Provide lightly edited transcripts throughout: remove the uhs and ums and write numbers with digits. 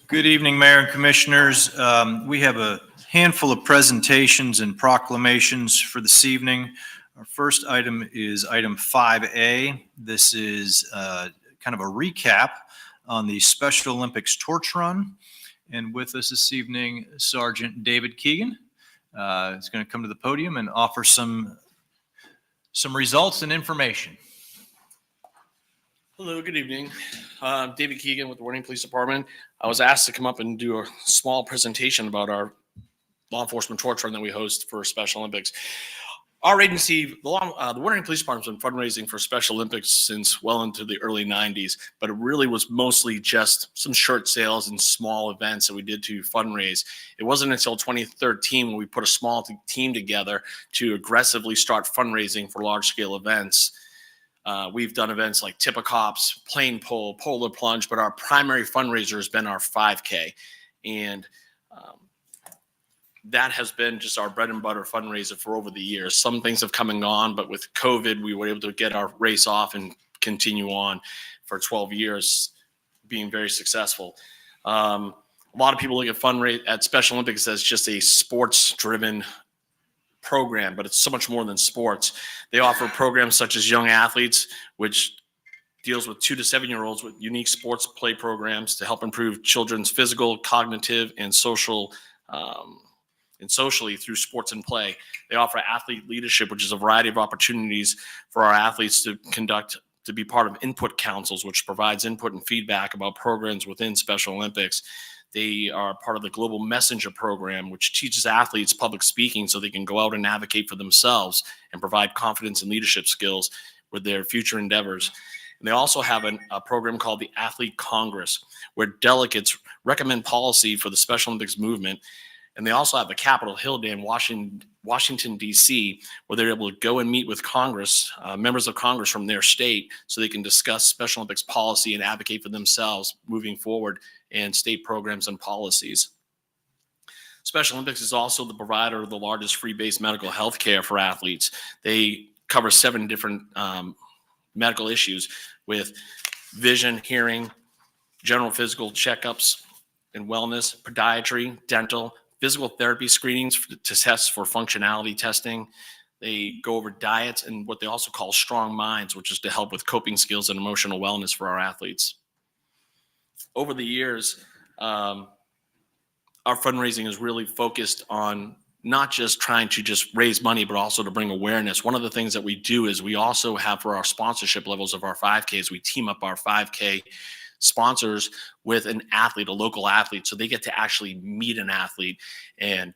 Good evening, Mayor and Commissioners. We have a handful of presentations and proclamations for this evening. Our first item is item 5A. This is kind of a recap on the Special Olympics torch run. And with us this evening, Sergeant David Keegan is going to come to the podium and offer some results and information. Hello, good evening. David Keegan with the Warning Police Department. I was asked to come up and do a small presentation about our law enforcement torch run that we host for Special Olympics. Our agency, the Warning Police Department, has been fundraising for Special Olympics since well into the early 90s, but it really was mostly just some shirt sales and small events that we did to fundraise. It wasn't until 2013 when we put a small team together to aggressively start fundraising for large-scale events. We've done events like Tip-A-Cops, Plane Pull, Polar Plunge, but our primary fundraiser has been our 5K. And that has been just our bread and butter fundraiser for over the years. Some things have come and gone, but with COVID, we were able to get our race off and continue on for 12 years, being very successful. A lot of people look at Special Olympics as just a sports-driven program, but it's so much more than sports. They offer programs such as Young Athletes, which deals with 2 to 7-year-olds with unique sports play programs to help improve children's physical, cognitive, and socially through sports and play. They offer athlete leadership, which is a variety of opportunities for our athletes to be part of input councils, which provides input and feedback about programs within Special Olympics. They are part of the Global Messenger program, which teaches athletes public speaking so they can go out and advocate for themselves and provide confidence and leadership skills with their future endeavors. And they also have a program called the Athlete Congress, where delegates recommend policy for the Special Olympics movement. And they also have the Capitol Hill Day in Washington, D.C., where they're able to go and meet with Congress, members of Congress from their state, so they can discuss Special Olympics policy and advocate for themselves moving forward in state programs and policies. Special Olympics is also the provider of the largest free-based medical health care for athletes. They cover 7 different medical issues with vision, hearing, general physical checkups and wellness, podiatry, dental, physical therapy screenings to test for functionality testing. They go over diets and what they also call strong minds, which is to help with coping skills and emotional wellness for our athletes. Over the years, our fundraising is really focused on not just trying to just raise money, but also to bring awareness. One of the things that we do is we also have for our sponsorship levels of our 5Ks, we team up our 5K sponsors with an athlete, a local athlete, so they get to actually meet an athlete and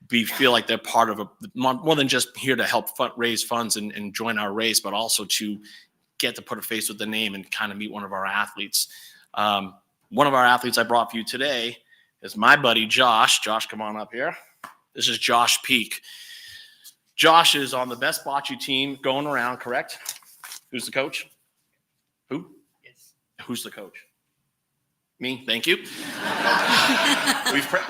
feel like they're part of more than just here to help raise funds and join our race, but also to get to put a face with the name and kind of meet one of our athletes. One of our athletes I brought for you today is my buddy Josh. Josh, come on up here. This is Josh Peak. Josh is on the best bocce team going around, correct? Who's the coach? Who? Yes. Who's the coach? Me, thank you.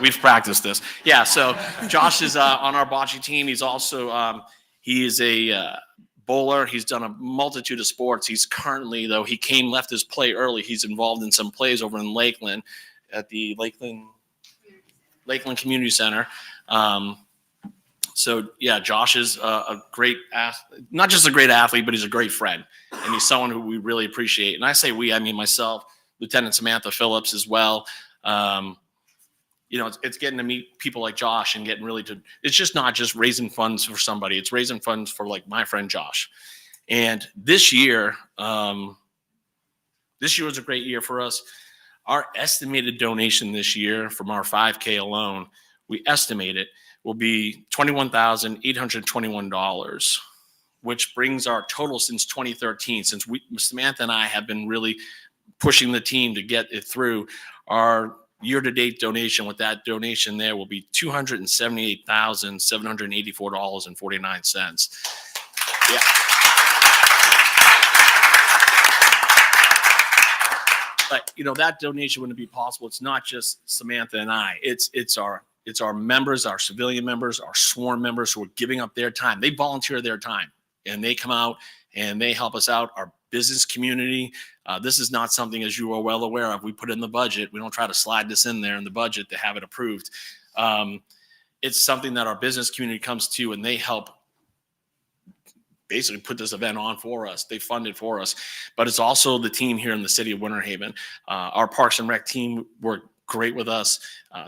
We've practiced this. Yeah, so Josh is on our bocce team. He's also he is a bowler. He's done a multitude of sports. He's currently, though, he left his play early. He's involved in some plays over in Lakeland at the Lakeland Community Center. So yeah, Josh is a great not just a great athlete, but he's a great friend, and he's someone who we really appreciate. And I say we, I mean myself, Lieutenant Samantha Phillips as well. It's getting to meet people like Josh and getting really it's just not just raising funds for somebody. It's raising funds for like my friend Josh. And this year was a great year for us. Our estimated donation this year from our 5K alone, we estimate it will be $21,821, which brings our total since 2013, since Samantha and I have been really pushing the team to get it through. Our year-to-date donation with that donation there will be $278,784.49. Yeah. But that donation wouldn't be possible. It's not just Samantha and I. It's our members, our civilian members, our sworn members who are giving up their time. They volunteer their time and they come out and they help us out. Our business community, This is not something, as you are well aware of, we put in the budget. We don't try to slide this in there in the budget to have it approved. It's something that our business community comes to, and they help basically put this event on for us. They fund it for us, but it's also the team here in the city of Winter Haven. Our Parks and Rec team work great with us.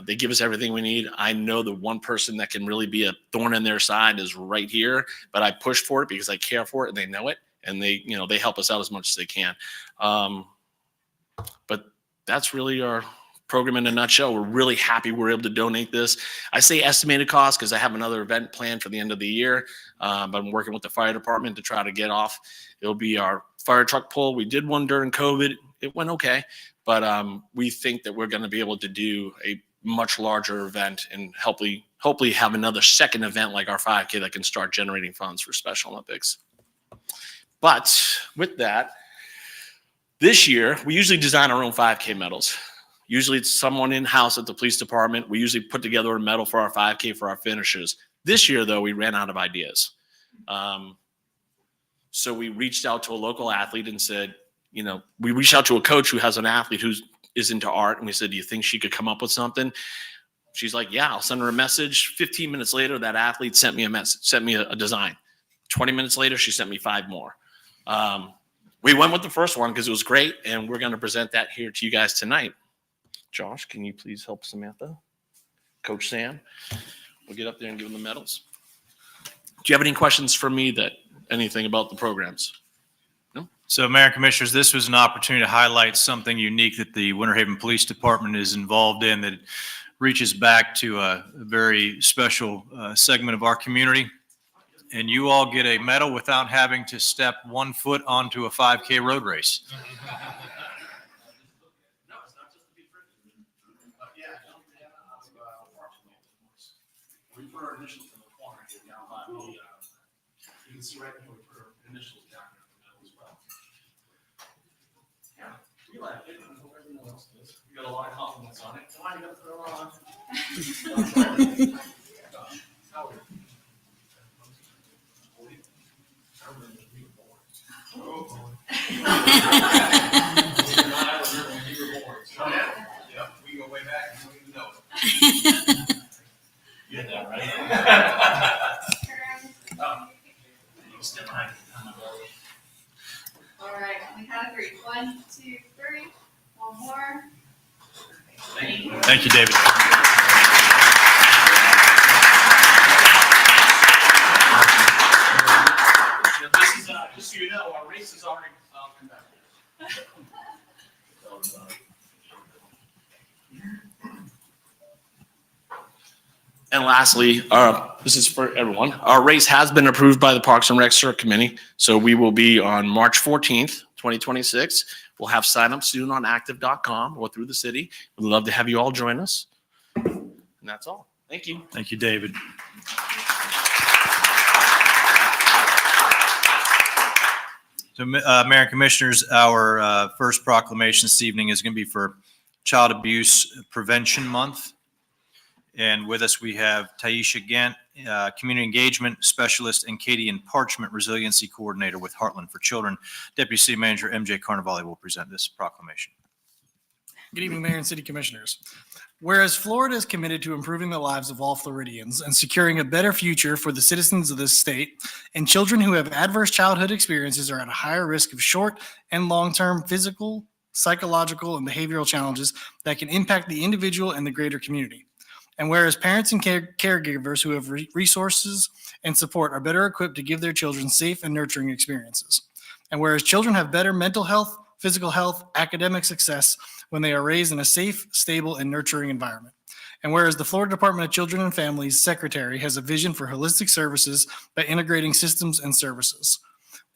They give us everything we need. I know the one person that can really be a thorn in their side is right here, but I push for it because I care for it and they know it, and they help us out as much as they can. But that's really our program in a nutshell. We're really happy we're able to donate this. I say estimated cost because I have another event planned for the end of the year. But I'm working with the fire department to try to get off. It'll be our fire truck pull. We did one during COVID. It went okay, but we think that we're going to be able to do a much larger event and hopefully have another second event like our 5K that can start generating funds for Special Olympics. But with that, this year, we usually design our own 5K medals. Usually it's someone in-house at the police department. We usually put together a medal for our 5K for our finishers. This year, though, we ran out of ideas. So we reached out to a local athlete and said, we reached out to a coach who has an athlete who is into art. And we said, do you think she could come up with something? She's like, yeah, I'll send her a message. 15 minutes later, that athlete sent me a message, sent me a design. 20 minutes later, she sent me 5 more. We went with the first one because it was great. And we're going to present that here to you guys tonight. Josh, can you please help Samantha? Coach Sam, we'll get up there and give them the medals. Do you have any questions for me anything about the programs? No? So, Mayor and Commissioners, this was an opportunity to highlight something unique that the Winter Haven Police Department is involved in that reaches back to a very special segment of our community. And you all get a medal without having to step 1 foot onto a 5K road race. We put our initials in the corner here down by the, you can see right here, we put our initials down here in the middle as well. Yeah, we like it, and hope everyone else does. We got a lot of compliments on it. Come on, you gotta put it on. Howard. I remember when you were born. Oh. I remember when you were born. So, yeah, we go way back, you don't even know it. You get that right? Step behind. All right, we have 3. 1, 2, 3. One more. Thank you, David. This is, just so you know, our race is already come back. And lastly, this is for everyone. Our race has been approved by the Parks and Rec Circuit Committee. So we will be on March 14th, 2026. We'll have sign-up soon on active.com or through the city. We'd love to have you all join us. And that's all. Thank you. Thank you, David. So, Mayor and Commissioners, our first proclamation this evening is going to be for Child Abuse Prevention Month. And with us, we have Taisha Gant, Community Engagement Specialist, and Katie and Parchment, Resiliency Coordinator with Heartland for Children. Deputy City Manager MJ Carnevale will present this proclamation. Good evening, Mayor and City Commissioners. Whereas Florida is committed to improving the lives of all Floridians and securing a better future for the citizens of this state, and children who have adverse childhood experiences are at a higher risk of short and long-term physical, psychological, and behavioral challenges that can impact the individual and the greater community. And whereas parents and caregivers who have resources and support are better equipped to give their children safe and nurturing experiences. And whereas children have better mental health, physical health, academic success when they are raised in a safe, stable, and nurturing environment. And whereas the Florida Department of Children and Families Secretary has a vision for holistic services by integrating systems and services.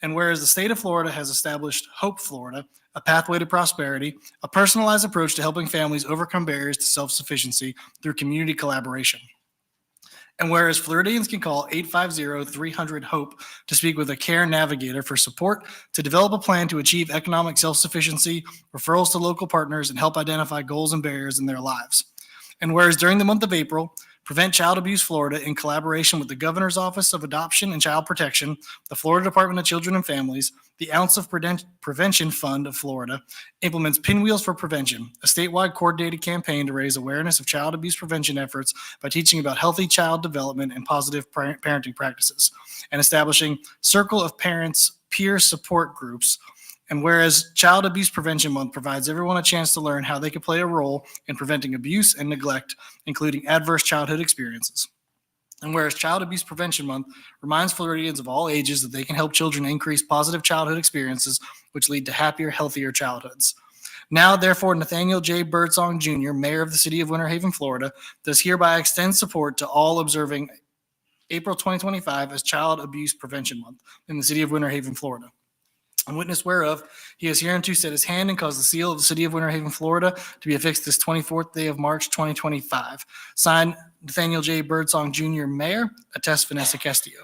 And whereas the state of Florida has established Hope Florida, a pathway to prosperity, a personalized approach to helping families overcome barriers to self-sufficiency through community collaboration. And whereas Floridians can call 850-300-HOPE to speak with a care navigator for support to develop a plan to achieve economic self-sufficiency, referrals to local partners, and help identify goals and barriers in their lives. And whereas during the month of April, Prevent Child Abuse Florida, in collaboration with the Governor's Office of Adoption and Child Protection, the Florida Department of Children and Families, the Ounce of Prevention Fund of Florida, implements Pinwheels for Prevention, a statewide coordinated campaign to raise awareness of child abuse prevention efforts by teaching about healthy child development and positive parenting practices, and establishing Circle of Parents peer support groups. And whereas Child Abuse Prevention Month provides everyone a chance to learn how they can play a role in preventing abuse and neglect, including adverse childhood experiences. And whereas Child Abuse Prevention Month reminds Floridians of all ages that they can help children increase positive childhood experiences, which lead to happier, healthier childhoods. Now, therefore, Nathaniel J. Birdsong Jr., Mayor of the City of Winter Haven, Florida, does hereby extend support to all observing April 2025 as Child Abuse Prevention Month in the City of Winter Haven, Florida. In witness whereof, he has hereunto set his hand and caused the seal of the City of Winter Haven, Florida, to be affixed this 24th day of March, 2025. Signed, Nathaniel J. Birdsong Jr., Mayor. Attest, Vanessa Castillo.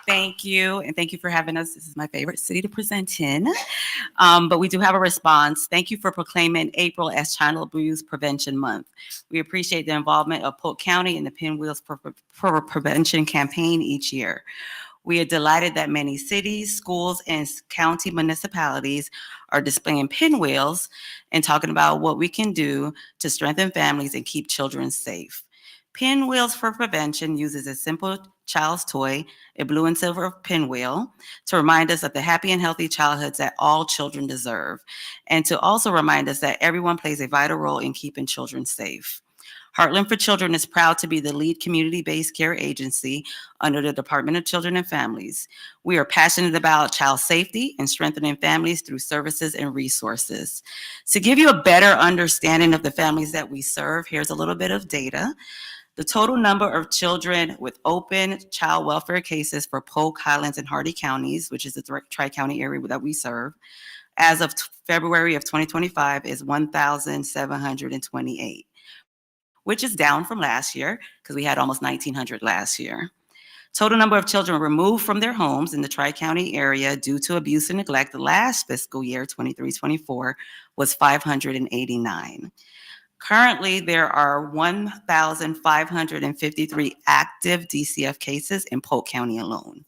Thank you, and thank you for having us. This is my favorite city to present in. But we do have a response. Thank you for proclaiming April as Child Abuse Prevention Month. We appreciate the involvement of Polk County in the Pinwheels for Prevention campaign each year. We are delighted that many cities, schools, and county municipalities are displaying pinwheels and talking about what we can do to strengthen families and keep children safe. Pinwheels for Prevention uses a simple child's toy, a blue and silver pinwheel, to remind us of the happy and healthy childhoods that all children deserve, and to also remind us that everyone plays a vital role in keeping children safe. Heartland for Children is proud to be the lead community-based care agency under the Department of Children and Families. We are passionate about child safety and strengthening families through services and resources. To give you a better understanding of the families that we serve, here's a little bit of data. The total number of children with open child welfare cases for Polk, Highlands, and Hardee counties, which is the tri-county area that we serve, as of February of 2025 is 1,728, which is down from last year because we had almost 1,900 last year. Total number of children removed from their homes in the tri-county area due to abuse and neglect the last fiscal year, 23-24, was 589. Currently, there are 1,553 active DCF cases in Polk County alone.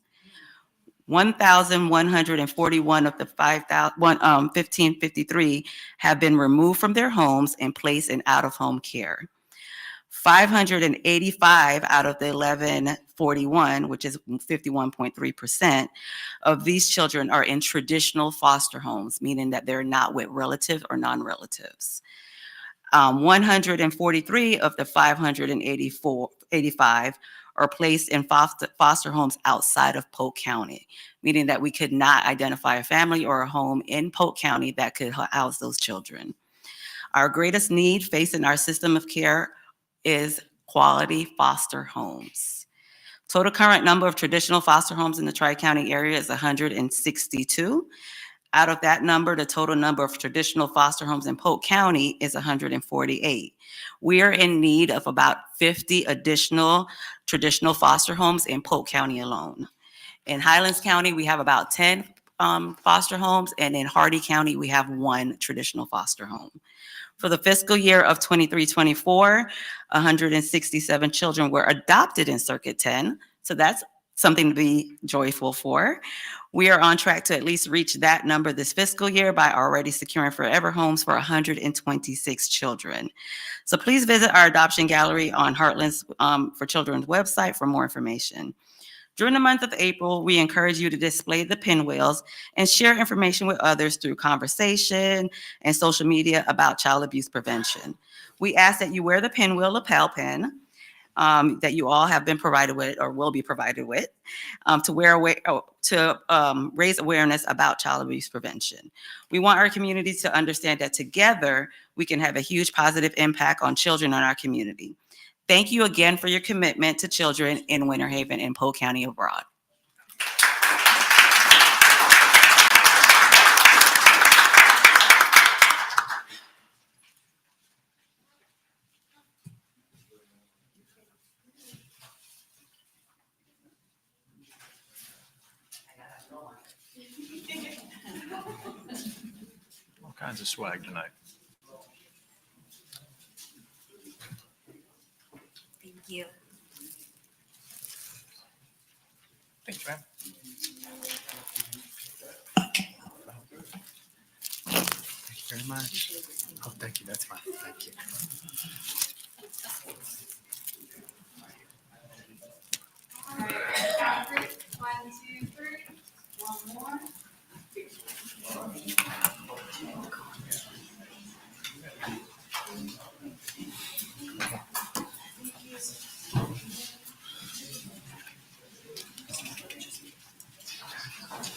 1,141 of the 1,553 have been removed from their homes and placed in out-of-home care. 585 out of the 1,141, which is 51.3%, of these children are in traditional foster homes, meaning that they're not with relatives or non-relatives. 143 of the 585 are placed in foster homes outside of Polk County, meaning that we could not identify a family or a home in Polk County that could house those children. Our greatest need facing our system of care is quality foster homes. Total current number of traditional foster homes in the Tri-County area is 162. Out of that number, the total number of traditional foster homes in Polk County is 148. We are in need of about 50 additional traditional foster homes in Polk County alone. In Highlands County, we have about 10 foster homes, and in Hardee County, we have 1 traditional foster home. For the fiscal year of 23-24, 167 children were adopted in Circuit 10, so that's something to be joyful for. We are on track to at least reach that number this fiscal year by already securing forever homes for 126 children. So please visit our adoption gallery on Heartland's for Children's website for more information. During the month of April, we encourage you to display the pinwheels and share information with others through conversation and social media about child abuse prevention. We ask that you wear the pinwheel lapel pin that you all have been provided with or will be provided with to raise awareness about child abuse prevention. We want our communities to understand that together we can have a huge positive impact on children in our community. Thank you again for your commitment to children in Winter Haven and Polk County abroad. All kinds the swag tonight. Thank you. Thanks, man. Thank you very much. Oh, thank you. That's fine. Thank you. All right, count three. 1, 2, 3. One more.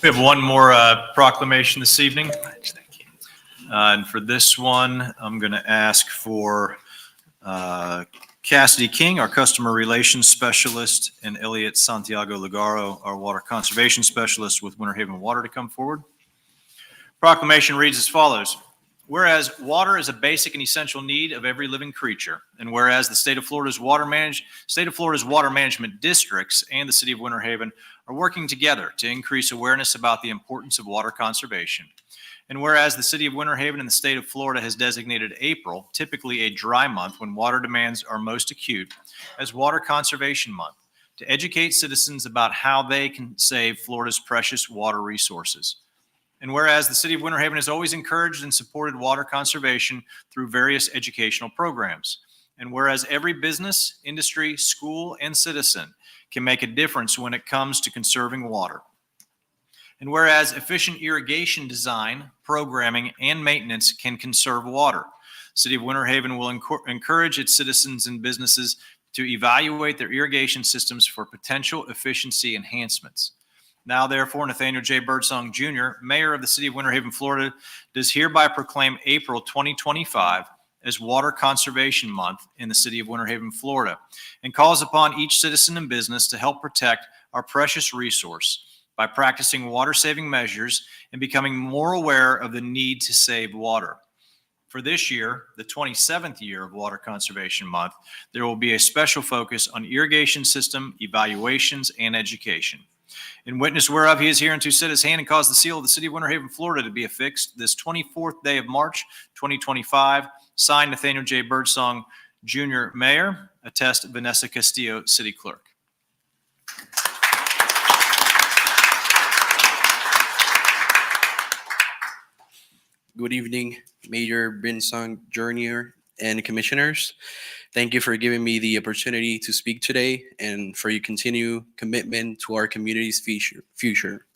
We have one more proclamation this evening. Thank you. And for this one, I'm going to ask for Cassidy King, our Customer Relations Specialist, and Elliot Santiago Lugaro, our Water Conservation Specialist with Winter Haven Water, to come forward. Proclamation reads as follows. Whereas water is a basic and essential need of every living creature, and whereas the state of Florida's water management districts and the city of Winter Haven are working together to increase awareness about the importance of water conservation. And whereas the city of Winter Haven and the state of Florida has designated April, typically a dry month when water demands are most acute, as Water Conservation Month, to educate citizens about how they can save Florida's precious water resources. And whereas the city of Winter Haven has always encouraged and supported water conservation through various educational programs. And whereas every business, industry, school, and citizen can make a difference when it comes to conserving water. And whereas efficient irrigation design, programming, and maintenance can conserve water, City of Winter Haven will encourage its citizens and businesses to evaluate their irrigation systems for potential efficiency enhancements. Now, therefore, Nathaniel J. Birdsong, Jr., Mayor of the City of Winter Haven, Florida, does hereby proclaim April 2025 as Water Conservation Month in the City of Winter Haven, Florida, and calls upon each citizen and business to help protect our precious resource by practicing water-saving measures and becoming more aware of the need to save water. For this year, the 27th year of Water Conservation Month, there will be a special focus on irrigation system evaluations and education. In witness whereof he is here and to set his hand and cause the seal of the City of Winter Haven, Florida to be affixed this 24th day of March, 2025. Signed, Nathaniel J. Birdsong, Jr., Mayor. Attest, Vanessa Castillo, City Clerk. Good evening, Mayor Birdsong Jr. and Commissioners. Thank you for giving me the opportunity to speak today and for your continued commitment to our community's future.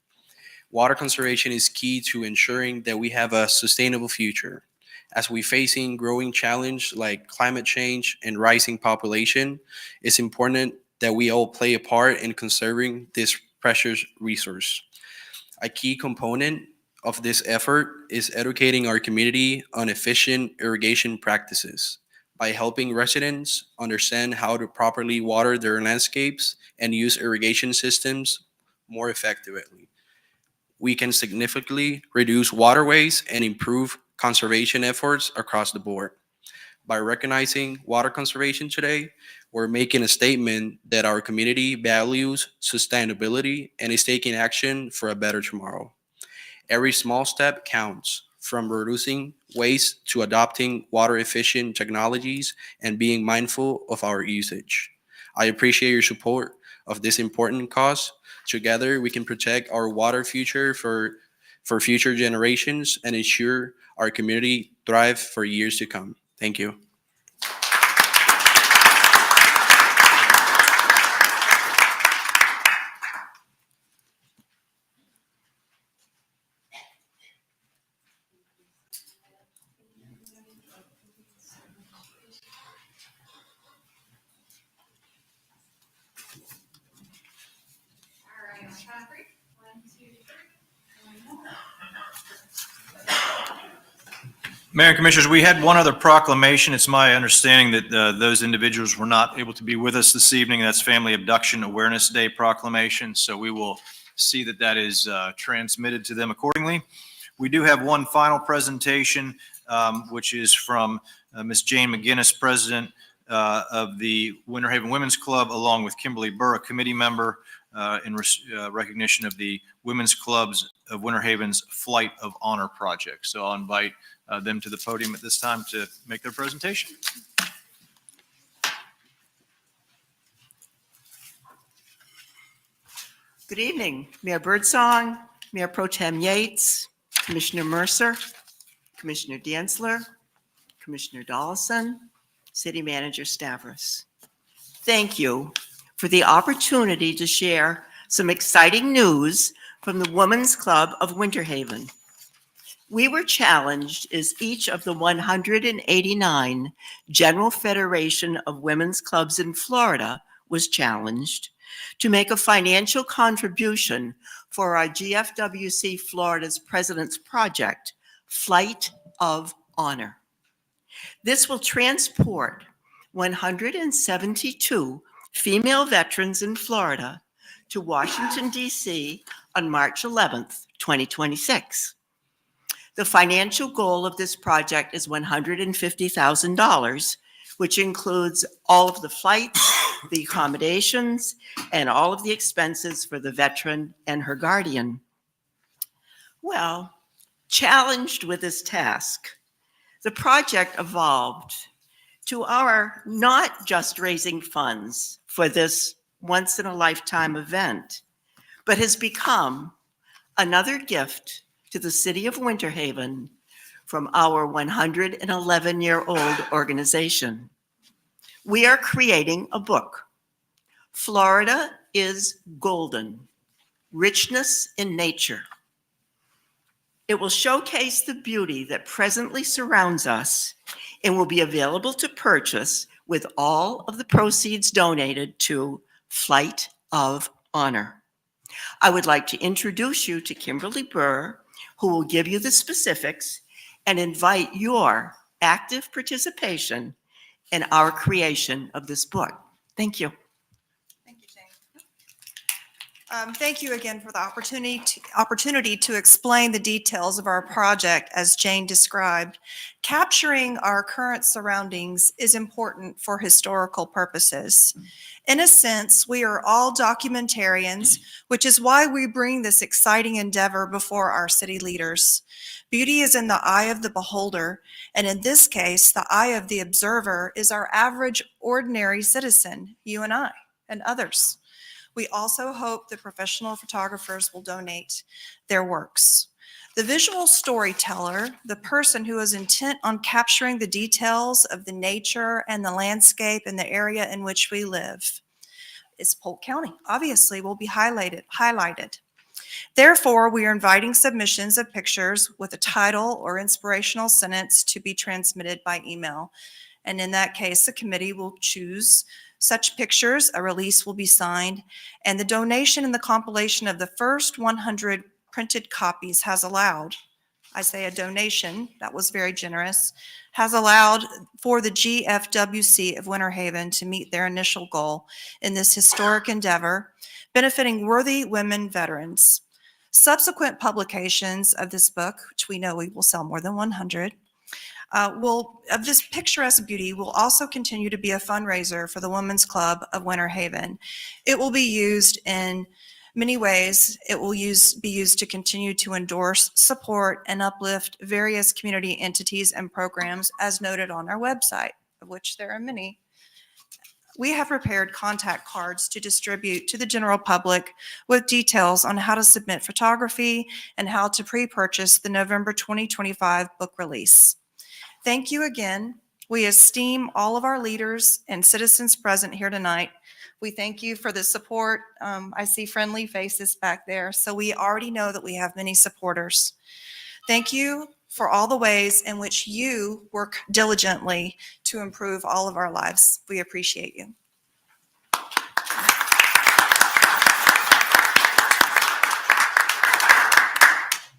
Water conservation is key to ensuring that we have a sustainable future. As we're facing growing challenges like climate change and rising population, it's important that we all play a part in conserving this precious resource. A key component of this effort is educating our community on efficient irrigation practices by helping residents understand how to properly water their landscapes and use irrigation systems more effectively. We can significantly reduce water waste and improve conservation efforts across the board. By recognizing water conservation today, we're making a statement that our community values sustainability and is taking action for a better tomorrow. Every small step counts, from reducing waste to adopting water-efficient technologies and being mindful of our usage. I appreciate your support of this important cause. Together, we can protect our water future for future generations and ensure our community thrive for years to come. Thank you. All right, on count three. 1, 2, 3. One more. Mayor and Commissioners, we had one other proclamation. It's my understanding that those individuals were not able to be with us this evening. That's Family Abduction Awareness Day proclamation. So we will see that that is transmitted to them accordingly. We do have one final presentation, which is from Ms. Jane McGinnis, President of the Winter Haven Women's Club, along with Kimberly Burr, a committee member, in recognition of the Women's Clubs of Winter Haven's Flight of Honor project. So I'll invite them to the podium at this time to make their presentation. Good evening, Mayor Birdsong, Mayor Pro Tem Yates, Commissioner Mercer, Commissioner Dantzler, Commissioner Dollison, City Manager Stavros. Thank you for the opportunity to share some exciting news from the Women's Club of Winter Haven. We were challenged as each of the 189 General Federation of Women's Clubs in Florida was challenged to make a financial contribution for our GFWC Florida's President's Project, Flight of Honor. This will transport 172 female veterans in Florida to Washington, D.C. on March 11th, 2026. The financial goal of this project is $150,000, which includes all of the flights, the accommodations, and all of the expenses for the veteran and her guardian. Well, challenged with this task, the project evolved to our not just raising funds for this once-in-a-lifetime event, but has become another gift to the city of Winter Haven from our 111-year-old organization. We are creating a book, Florida is Golden, Richness in Nature. It will showcase the beauty that presently surrounds us and will be available to purchase with all of the proceeds donated to Flight of Honor. I would like to introduce you to Kimberly Burr, who will give you the specifics and invite your active participation in our creation of this book. Thank you. Thank you, Jane. Thank you again for the opportunity to explain the details of our project as Jane described. Capturing our current surroundings is important for historical purposes. In a sense, we are all documentarians, which is why we bring this exciting endeavor before our city leaders. Beauty is in the eye of the beholder, and in this case, the eye of the observer is our average, ordinary citizen, you and I, and others. We also hope that professional photographers will donate their works. The visual storyteller, the person who is intent on capturing the details of the nature and the landscape in the area in which we live, is Polk County. Obviously, will be highlighted. Therefore, we are inviting submissions of pictures with a title or inspirational sentence to be transmitted by email. And in that case, the committee will choose such pictures, a release will be signed, and the donation and the compilation of the first 100 printed copies has allowed, I say a donation, that was very generous, has allowed for the GFWC of Winter Haven to meet their initial goal in this historic endeavor, benefiting worthy women veterans. Subsequent publications of this book, which we know we will sell more than 100, of this picturesque beauty will also continue to be a fundraiser for the Women's Club of Winter Haven. It will be used in many ways. It will be used to continue to endorse, support, and uplift various community entities and programs as noted on our website, of which there are many. We have prepared contact cards to distribute to the general public with details on how to submit photography and how to pre-purchase the November 2025 book release. Thank you again. We esteem all of our leaders and citizens present here tonight. We thank you for the support. I see friendly faces back there, so we already know that we have many supporters. Thank you for all the ways in which you work diligently to improve all of our lives. We appreciate you.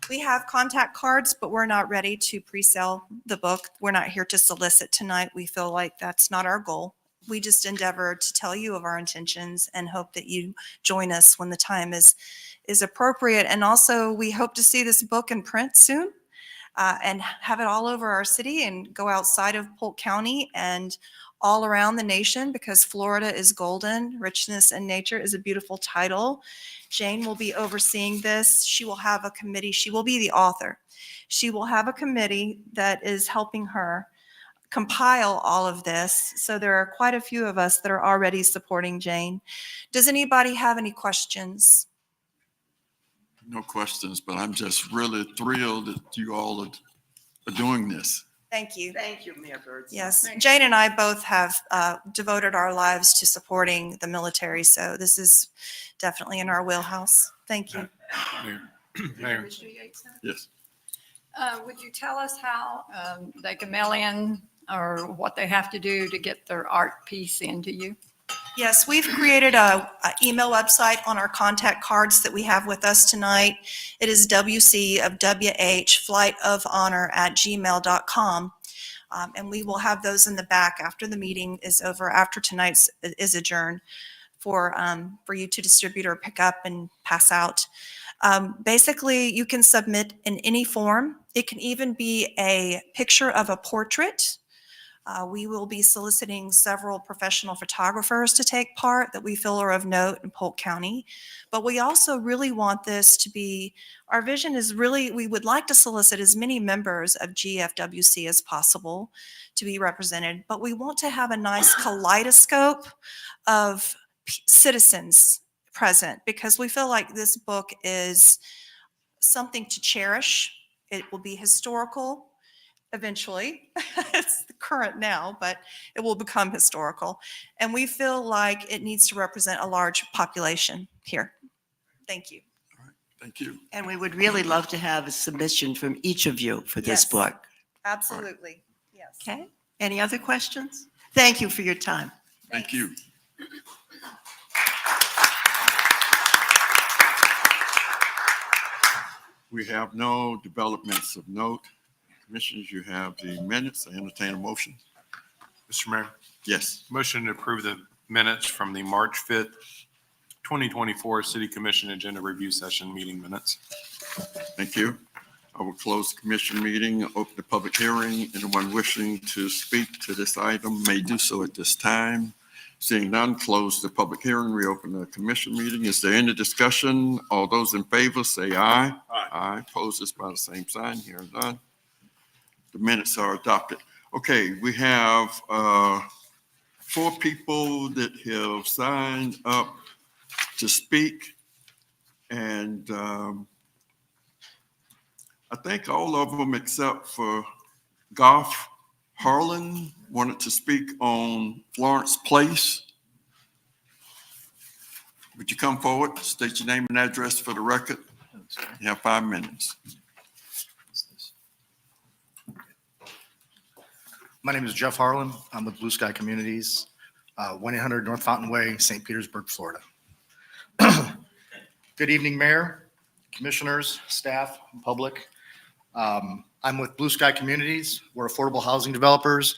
We have contact cards, but we're not ready to pre-sell the book. We're not here to solicit tonight. We feel like that's not our goal. We just endeavor to tell you of our intentions and hope that you join us when the time is appropriate. And also, we hope to see this book in print soon. and have it all over our city and go outside of Polk County and all around the nation, because Florida is golden. Richness in nature is a beautiful title. Jane will be overseeing this. She will have a committee. She will be the author. She will have a committee that is helping her compile all of this. So there are quite a few of us that are already supporting Jane. Does anybody have any questions? No questions, but I'm just really thrilled that you all are doing this. Thank you. Thank you, Mayor Birds. Yes, Jane and I both have devoted our lives to supporting the military, so this is definitely in our wheelhouse. Thank you. Mayor. Yes. Would you tell us how they can mail in or what they have to do to get their art piece into you? Yes, we've created a email website on our contact cards that we have with us tonight. It is wcofwh@gmail.com. And we will have those in the back after the meeting is over, after tonight's is adjourned, for you to distribute or pick up and pass out. Basically, you can submit in any form. It can even be a picture of a portrait. We will be soliciting several professional photographers to take part that we feel are of note in Polk County. But we also really want this to be, our vision is really, we would like to solicit as many members of GFWC as possible to be represented, but we want to have a nice kaleidoscope of citizens present, because we feel like this book is something to cherish. It will be historical eventually. It's current now, but it will become historical. And we feel like it needs to represent a large population here. Thank you. Thank you. And we would really love to have a submission from each of you for this Yes. book. Absolutely. Yes. Okay? Any other questions? Thank you for your time. Thank you. We have no developments of note. Commissioners, you have the minutes. I entertain a motion. Mr. Mayor, Yes. motion to approve the minutes from the March 5th, 2024 City Commission Agenda Review Session meeting minutes. Thank you. I will close the commission meeting, open the public hearing. Anyone wishing to speak to this item may do so at this time. Seeing none, close the public hearing, reopen the commission meeting. Is there any discussion? All those in favor say aye. Aye. Opposed by the same sign. Here none. The minutes are adopted. Okay, we have 4 people that have signed up to speak. And I think all of them except for Goff Harlan wanted to speak on Florence Place. Would you come forward, state your name and address for the record? You have 5 minutes. My name is Jeff Harlan. I'm with Blue Sky Communities, 1-800 North Fountain Way, St. Petersburg, Florida. Good evening, Mayor, Commissioners, staff, and public. I'm with Blue Sky Communities. We're affordable housing developers.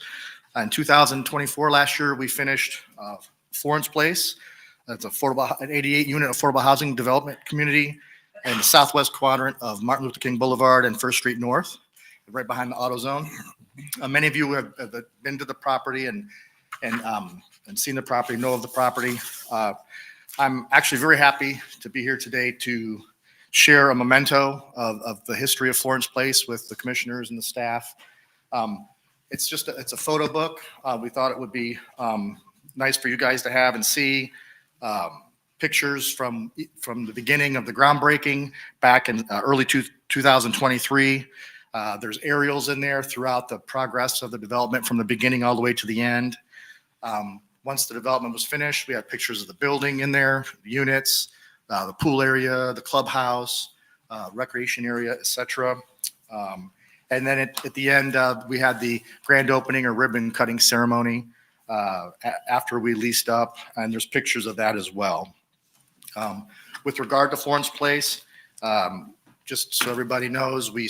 In 2024, last year, we finished Florence Place. That's an 88-unit affordable housing development community in the southwest quadrant of Martin Luther King Boulevard and First Street North, right behind the AutoZone. Many of you have been to the property and seen the property, know of the property. I'm actually very happy to be here today to share a memento of the history of Florence Place with the commissioners and the staff. It's a photo book. We thought it would be nice for you guys to have and see pictures from the beginning of the groundbreaking back in early 2023. There's aerials in there throughout the progress of the development from the beginning all the way to the end. Once the development was finished, we had pictures of the building in there, the units, the pool area, the clubhouse, recreation area, etc. And then at the end, we had the grand opening or ribbon cutting ceremony after we leased up, and there's pictures of that as well. With regard to Florence Place, just so everybody knows, we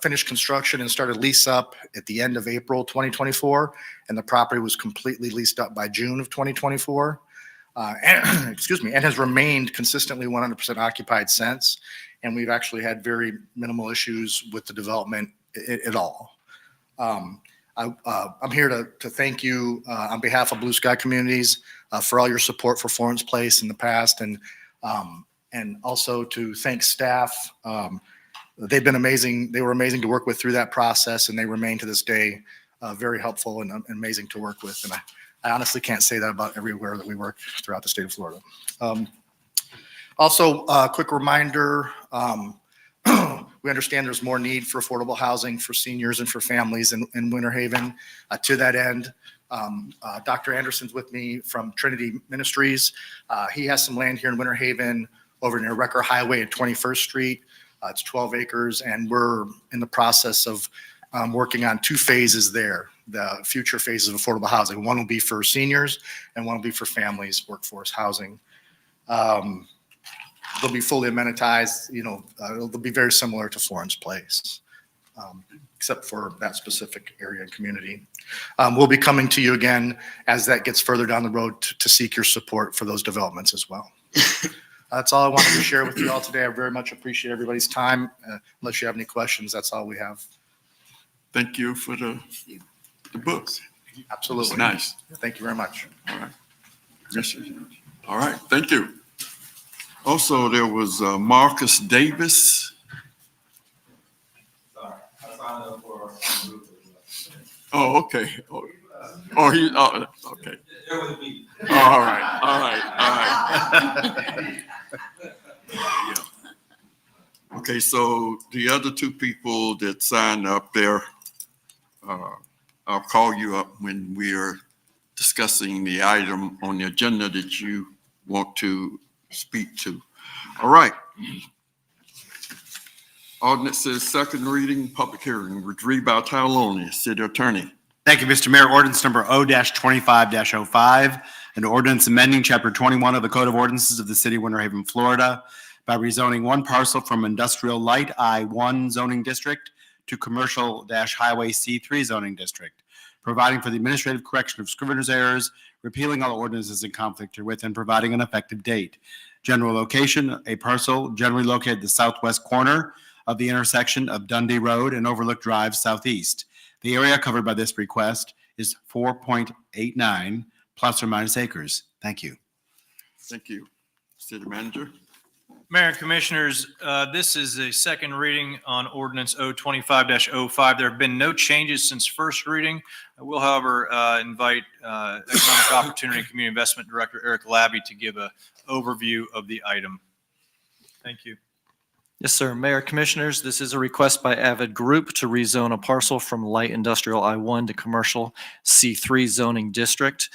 finished construction and started lease up at the end of April 2024, and the property was completely leased up by June of 2024. excuse me, and has remained consistently 100% occupied since. And we've actually had very minimal issues with the development at all. I'm here to thank you on behalf of Blue Sky Communities for all your support for Florence Place in the past, and also to thank staff. They've been amazing. They were amazing to work with through that process, and they remain to this day very helpful and amazing to work with. And I honestly can't say that about everywhere that we work throughout the state of Florida. Also, a quick reminder, we understand there's more need for affordable housing for seniors and for families in Winter Haven. To that end, Dr. Anderson's with me from Trinity Ministries. He has some land here in Winter Haven over near Wrecker Highway at 21st Street. It's 12 acres, and we're in the process of working on 2 phases there, the future phases of affordable housing. One will be for seniors, and one will be for families, workforce housing. They'll be fully amenitized, they'll be very similar to Florence Place, except for that specific area and community. We'll be coming to you again as that gets further down the road to seek your support for those developments as well. That's all I wanted to share with you all today. I very much appreciate everybody's time. Unless you have any questions, that's all we have. Thank you for the books. Absolutely. It's nice. Thank you very much. All right. Yes, sir. All right, thank you. Also, there was Marcus Davis. Oh, okay. Okay. All right. Yeah. Okay, so the other 2 people that signed up there, I'll call you up when we are discussing the item on the agenda that you want to speak to. All right. Ordinance's second reading, public hearing, retrieved by title only. City Attorney. Thank you, Mr. Mayor. Ordinance number O-25-05, an ordinance amending Chapter 21 of the Code of Ordinances of the City of Winter Haven, Florida, by rezoning one parcel from Industrial Light I-1 zoning district to Commercial-Highway C3 zoning district, providing for the administrative correction of scrivener's errors, repealing all ordinances in conflict herewith, and providing an effective date. General location, a parcel generally located at the southwest corner of the intersection of Dundee Road and Overlook Drive southeast. The area covered by this request is 4.89 plus or minus acres. Thank you. Thank you. City Manager. Mayor and Commissioners, this is a second reading on ordinance O-25-05. There have been no changes since first reading. I will, however, invite Economic Opportunity and Community Investment Director Eric Labby to give an overview of the item. Thank you. Yes, sir. Mayor, Commissioners, this is a request by Avid Group to rezone a parcel from light industrial I-1 to commercial C3 zoning district.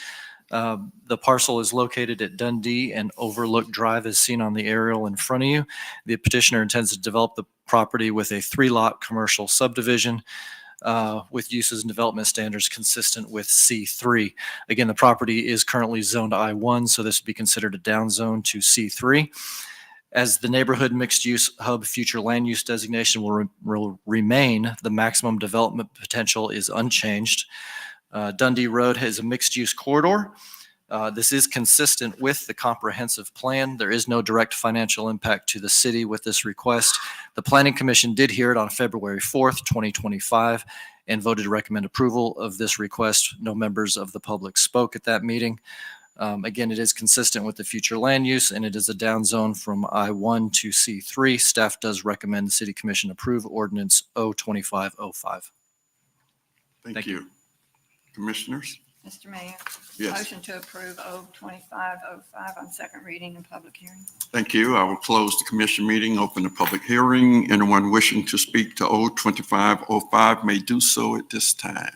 The parcel is located at Dundee and Overlook Drive as seen on the aerial in front of you. The petitioner intends to develop the property with a 3-lot commercial subdivision with uses and development standards consistent with C3. Again, the property is currently zoned I-1, so this would be considered a down zone to C3. As the neighborhood mixed-use hub future land use designation will remain, the maximum development potential is unchanged. Dundee Road has a mixed-use corridor. This is consistent with the comprehensive plan. There is no direct financial impact to the city with this request. The Planning Commission did hear it on February 4th, 2025, and voted to recommend approval of this request. No members of the public spoke at that meeting. Again, it is consistent with the future land use, and it is a down zone from I-1 to C3. Staff does recommend the City Commission approve ordinance O-25-05. Thank you. Commissioners? Mr. Mayor. Yes. Motion to approve O-25-05 on second reading and public hearing. Thank you. I will close the commission meeting, open the public hearing. Anyone wishing to speak to O-25-05 may do so at this time.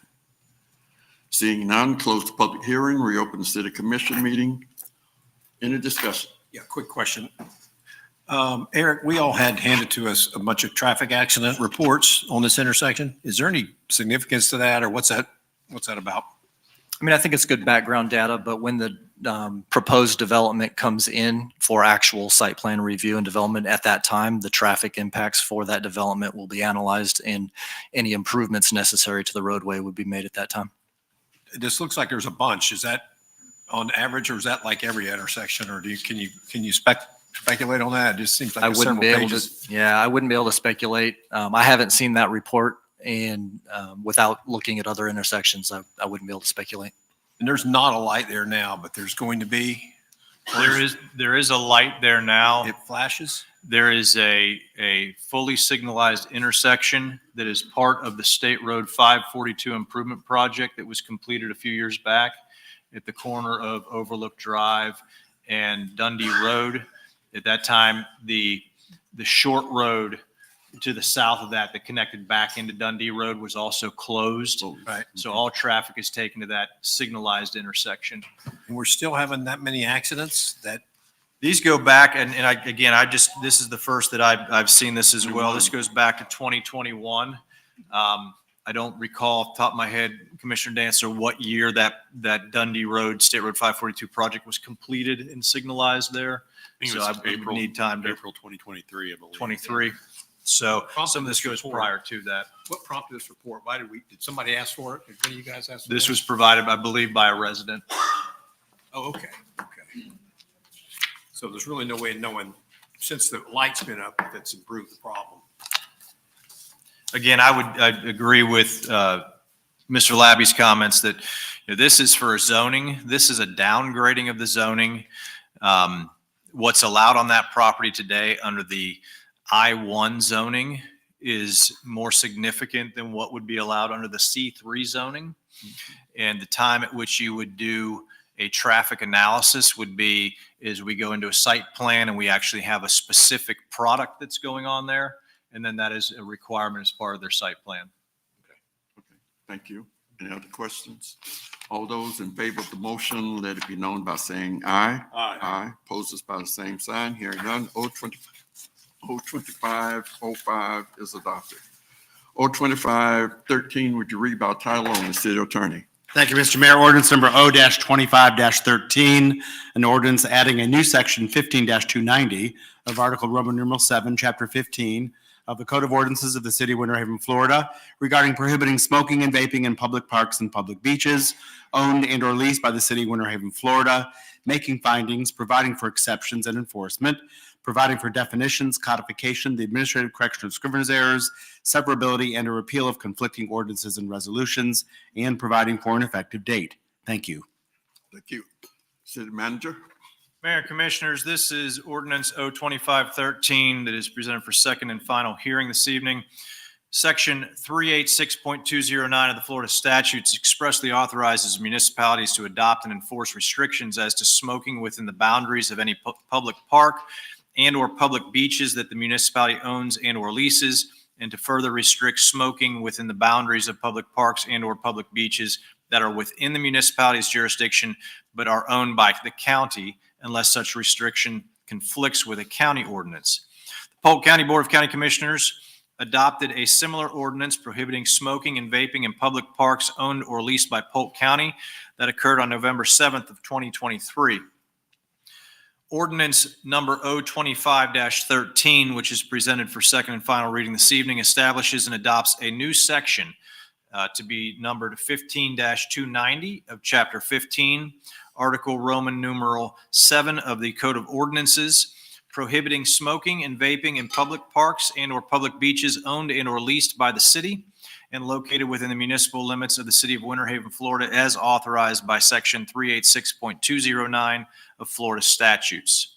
Seeing none, close the public hearing, reopen the city commission meeting. Any discussion? Yeah, quick question. Eric, we all had handed to us a bunch of traffic accident reports on this intersection. Is there any significance to that, or what's that about? I mean, I think it's good background data, but when the proposed development comes in for actual site plan review and development at that time, the traffic impacts for that development will be analyzed and any improvements necessary to the roadway would be made at that time. This looks like there's a bunch. Is that on average, or is that like every intersection, or can you speculate on that? It just seems like I it's wouldn't several be able to, pages. yeah, I wouldn't be able to speculate. I haven't seen that report, and without looking at other intersections, I wouldn't be able to speculate. And there's not a light there now, but there's going to be. There is a light there now. It flashes? There is a fully signalized intersection that is part of the State Road 542 improvement project that was completed a few years back at the corner of Overlook Drive and Dundee Road. At that time, the short road to the south of that connected back into Dundee Road was also closed. Right. So all traffic is taken to that signalized intersection. And we're still having that many accidents that, These go back, and this is the first that I've seen this as well. This goes back to 2021. I don't recall off the top of my head, Commissioner Dancer, what year that Dundee Road, State Road 542 project was completed and signalized there. I think it So was I would April, need time to, April 2023, I believe. 23. So Prompted some of this this goes report. prior to that. what prompted this report? Did somebody ask for it? Did one of you guys ask for it? This was provided, I believe, by a resident. Oh, okay. So there's really no way of knowing, since the light's been up, if it's improved the problem. Again, I'd agree with Mr. Labby's comments that this is for zoning. This is a downgrading of the zoning. What's allowed on that property today under the I-1 zoning is more significant than what would be allowed under the C3 zoning. And the time at which you would do a traffic analysis would be is we go into a site plan and we actually have a specific product that's going on there. And then that is a requirement as part of their site plan. Okay, thank you. Any other questions? All those in favor of the motion, let it be known by saying aye. Aye. Opposes by the same sign. Hearing none. O 2505 is adopted. O 2513, would you read by title only, City Attorney? Thank you, Mr. Mayor. Ordinance number O-25-13, an ordinance adding a new section 15-290 of Article Roman numeral 7, Chapter 15 of the Code of Ordinances of the City of Winter Haven, Florida, regarding prohibiting smoking and vaping in public parks and public beaches owned and or leased by the City of Winter Haven, Florida, making findings, providing for exceptions and enforcement, providing for definitions, codification, the administrative correction of scrivener's errors, severability, and a repeal of conflicting ordinances and resolutions, and providing for an effective date. Thank you. Thank you. City Manager? Mayor and Commissioners, this is ordinance O-2513 that is presented for second and final hearing this evening. Section 386.209 of the Florida statutes expressly authorizes municipalities to adopt and enforce restrictions as to smoking within the boundaries of any public park and or public beaches that the municipality owns and or leases, and to further restrict smoking within the boundaries of public parks and or public beaches that are within the municipality's jurisdiction but are owned by the county unless such restriction conflicts with a county ordinance. The Polk County Board of County Commissioners adopted a similar ordinance prohibiting smoking and vaping in public parks owned or leased by Polk County that occurred on November 7th of 2023. Ordinance number O-25-13, which is presented for second and final reading this evening, establishes and adopts a new section to be numbered 15-290 of Chapter 15, Article Roman numeral 7 of the Code of Ordinances, prohibiting smoking and vaping in public parks and or public beaches owned and or leased by the city and located within the municipal limits of the City of Winter Haven, Florida, as authorized by Section 386.209 of Florida statutes.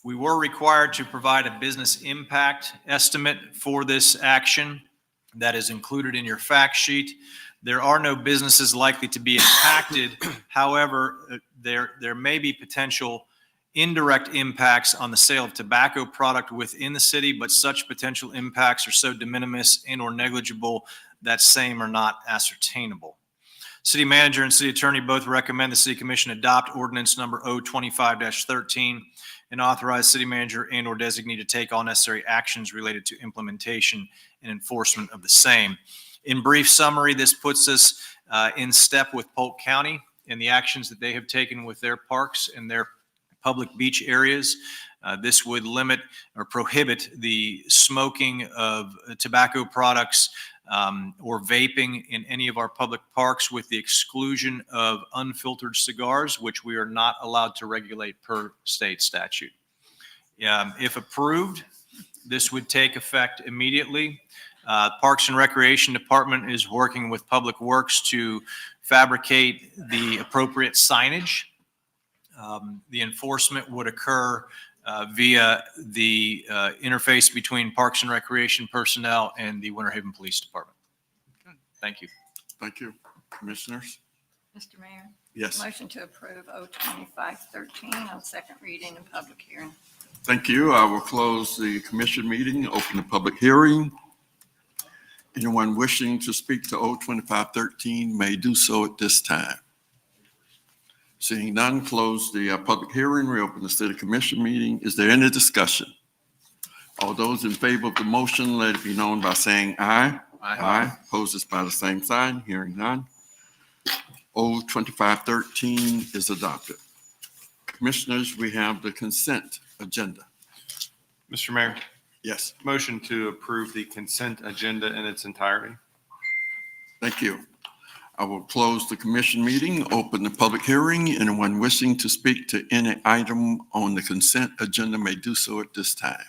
We were required to provide a business impact estimate for this action that is included in your fact sheet. There are no businesses likely to be impacted. However, there may be potential indirect impacts on the sale of tobacco product within the city, but such potential impacts are so de minimis and or negligible that same are not ascertainable. City manager and city attorney both recommend the city commission adopt ordinance number O-25-13 and authorize city manager and or designee to take all necessary actions related to implementation and enforcement of the same. In brief summary, this puts us in step with Polk County and the actions that they have taken with their parks and their public beach areas. This would limit or prohibit the smoking of tobacco products or vaping in any of our public parks, with the exclusion of unfiltered cigars, which we are not allowed to regulate per state statute. If approved, this would take effect immediately. Parks and Recreation Department is working with Public Works to fabricate the appropriate signage. The enforcement would occur via the interface between Parks and Recreation personnel and the Winter Haven Police Department. Thank you. Thank you. Commissioners? Mr. Mayor, Yes. motion to approve O-2513 on second reading and public hearing. Thank you. I will close the commission meeting, open the public hearing. Anyone wishing to speak to O-2513 may do so at this time. Seeing none, close the public hearing, reopen the city commission meeting. Is there any discussion? All those in favor of the motion, let it be known by saying aye. Aye. Opposed by the same sign. Hearing none. O-2513 is adopted. Commissioners, we have the consent agenda. Mr. Mayor, Yes, motion to approve the consent agenda in its entirety. thank you. I will close the commission meeting, open the public hearing. Anyone wishing to speak to any item on the consent agenda may do so at this time.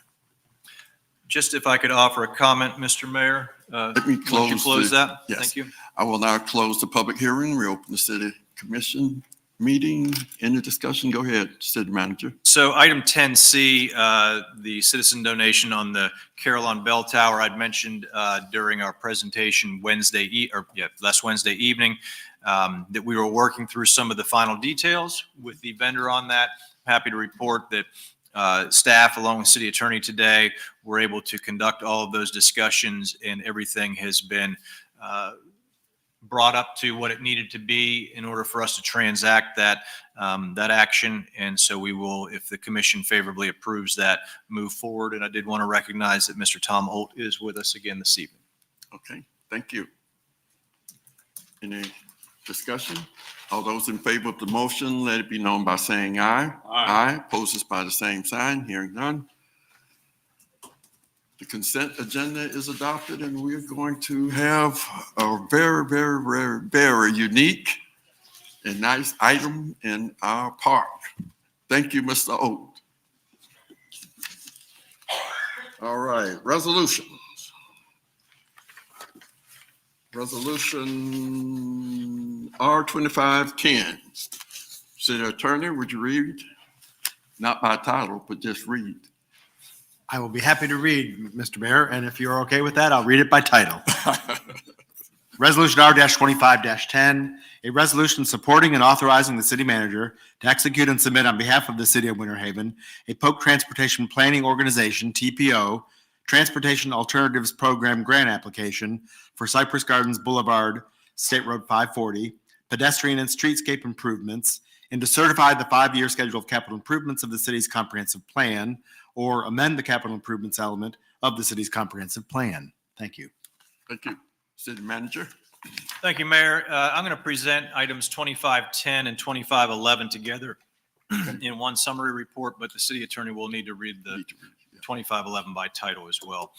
Just if I could offer a comment, Mr. Mayor. Let me Would you close that? Yes. Thank you. I will now close the public hearing, reopen the city commission meeting. Any discussion? Go ahead, city manager. So item 10C, the citizen donation on the Carillon Bell Tower, I'd mentioned during our presentation last Wednesday evening, that we were working through some of the final details with the vendor on that. Happy to report that staff, along with city attorney today, were able to conduct all of those discussions, and everything has been brought up to what it needed to be in order for us to transact that action. And so we will, if the commission favorably approves that, move forward. And I did want to recognize that Mr. Tom Holt is with us again this evening. Okay, thank you. Any discussion? All those in favor of the motion, let it be known by saying aye. Aye. Opposed by the same sign. Hearing none. The consent agenda is adopted, and we're going to have a very, very, very, very unique and nice item in our park. Thank you, Mr. Oat. All right, resolutions. Resolution R-2510. City Attorney, would you read? Not by title, but just read. I will be happy to read, Mr. Mayor, and if you're okay with that, I'll read it by title. Resolution R-25-10, a resolution supporting and authorizing the city manager to execute and submit on behalf of the city of Winter Haven a Polk Transportation Planning Organization, TPO, Transportation Alternatives Program grant application for Cypress Gardens Boulevard, State Road 540, pedestrian and streetscape improvements, and to certify the 5-year schedule of capital improvements of the city's comprehensive plan, or amend the capital improvements element of the city's comprehensive plan. Thank you. Thank you. City Manager. Thank you, Mayor. I'm going to present items 2510 and 2511 together in one summary report, but the city attorney will need to read the 2511 by title as well.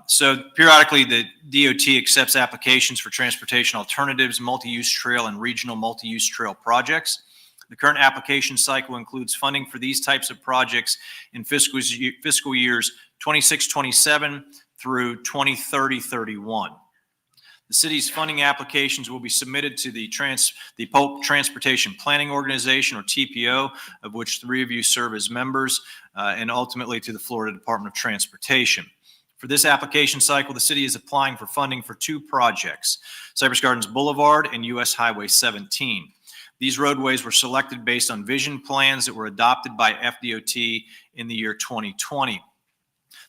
So periodically, the DOT accepts applications for transportation alternatives, multi-use trail, and regional multi-use trail projects. The current application cycle includes funding for these types of projects in fiscal years 26-27 through 2030-31. The city's funding applications will be submitted to the Polk Transportation Planning Organization, or TPO, of which 3 of you serve as members, and ultimately to the Florida Department of Transportation. For this application cycle, the city is applying for funding for 2 projects, Cypress Gardens Boulevard and US Highway 17. These roadways were selected based on vision plans that were adopted by FDOT in the year 2020.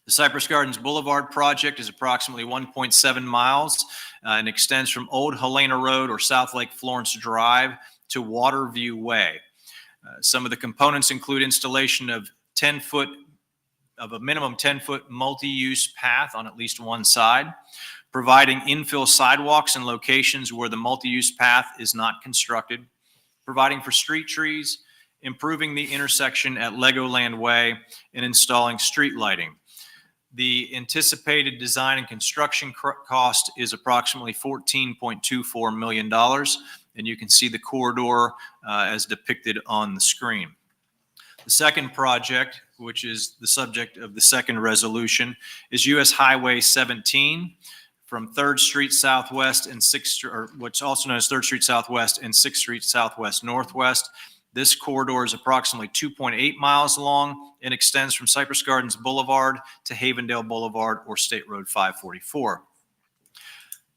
The Cypress Gardens Boulevard project is approximately 1.7 miles and extends from Old Helena Road, or South Lake Florence Drive, to Waterview Way. Some of the components include installation of a minimum 10-foot multi-use path on at least one side, providing infill sidewalks in locations where the multi-use path is not constructed, providing for street trees, improving the intersection at Legoland Way, and installing street lighting. The anticipated design and construction cost is approximately $14.24 million, and you can see the corridor as depicted on the screen. The second project, which is the subject of the second resolution, is US Highway 17 from 3rd Street Southwest and 6th, or what's also known as 3rd Street Southwest and 6th Street Southwest Northwest. This corridor is approximately 2.8 miles long and extends from Cypress Gardens Boulevard to Havendale Boulevard or State Road 544.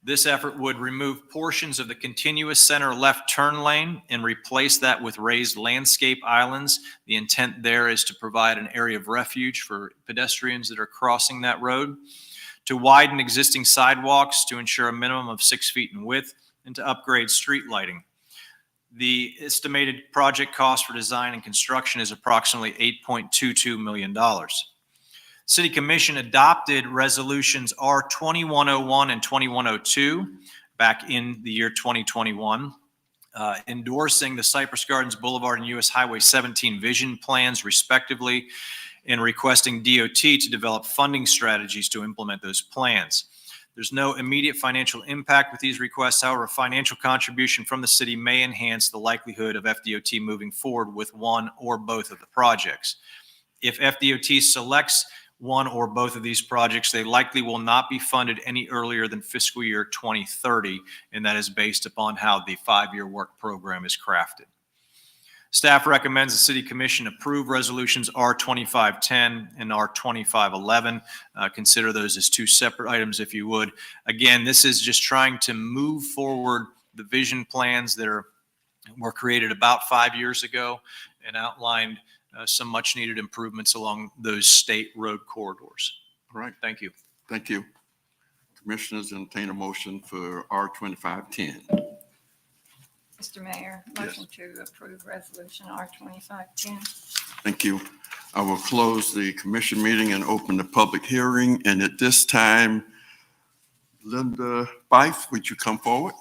This effort would remove portions of the continuous center left turn lane and replace that with raised landscape islands. The intent there is to provide an area of refuge for pedestrians that are crossing that road, to widen existing sidewalks to ensure a minimum of 6 feet in width, and to upgrade street lighting. The estimated project cost for design and construction is approximately $8.22 million. City Commission adopted resolutions R 2101 and 2102 back in the year 2021, endorsing the Cypress Gardens Boulevard and US Highway 17 vision plans respectively, and requesting DOT to develop funding strategies to implement those plans. There's no immediate financial impact with these requests. However, a financial contribution from the city may enhance the likelihood of FDOT moving forward with one or both of the projects. If FDOT selects one or both of these projects, they likely will not be funded any earlier than fiscal year 2030, and that is based upon how the 5-year work program is crafted. Staff recommends the City Commission approve resolutions R 2510 and R 2511. Consider those as two separate items if you would. Again, this is just trying to move forward the vision plans that were created about 5 years ago and outlined some much needed improvements along those state road corridors. All right. Thank you. Thank you. Commissioners, entertain a motion for R 2510. Mr. Mayor, motion to approve resolution R 2510. Thank you. I will close the commission meeting and open the public hearing. And at this time, Linda Fife, would you come forward?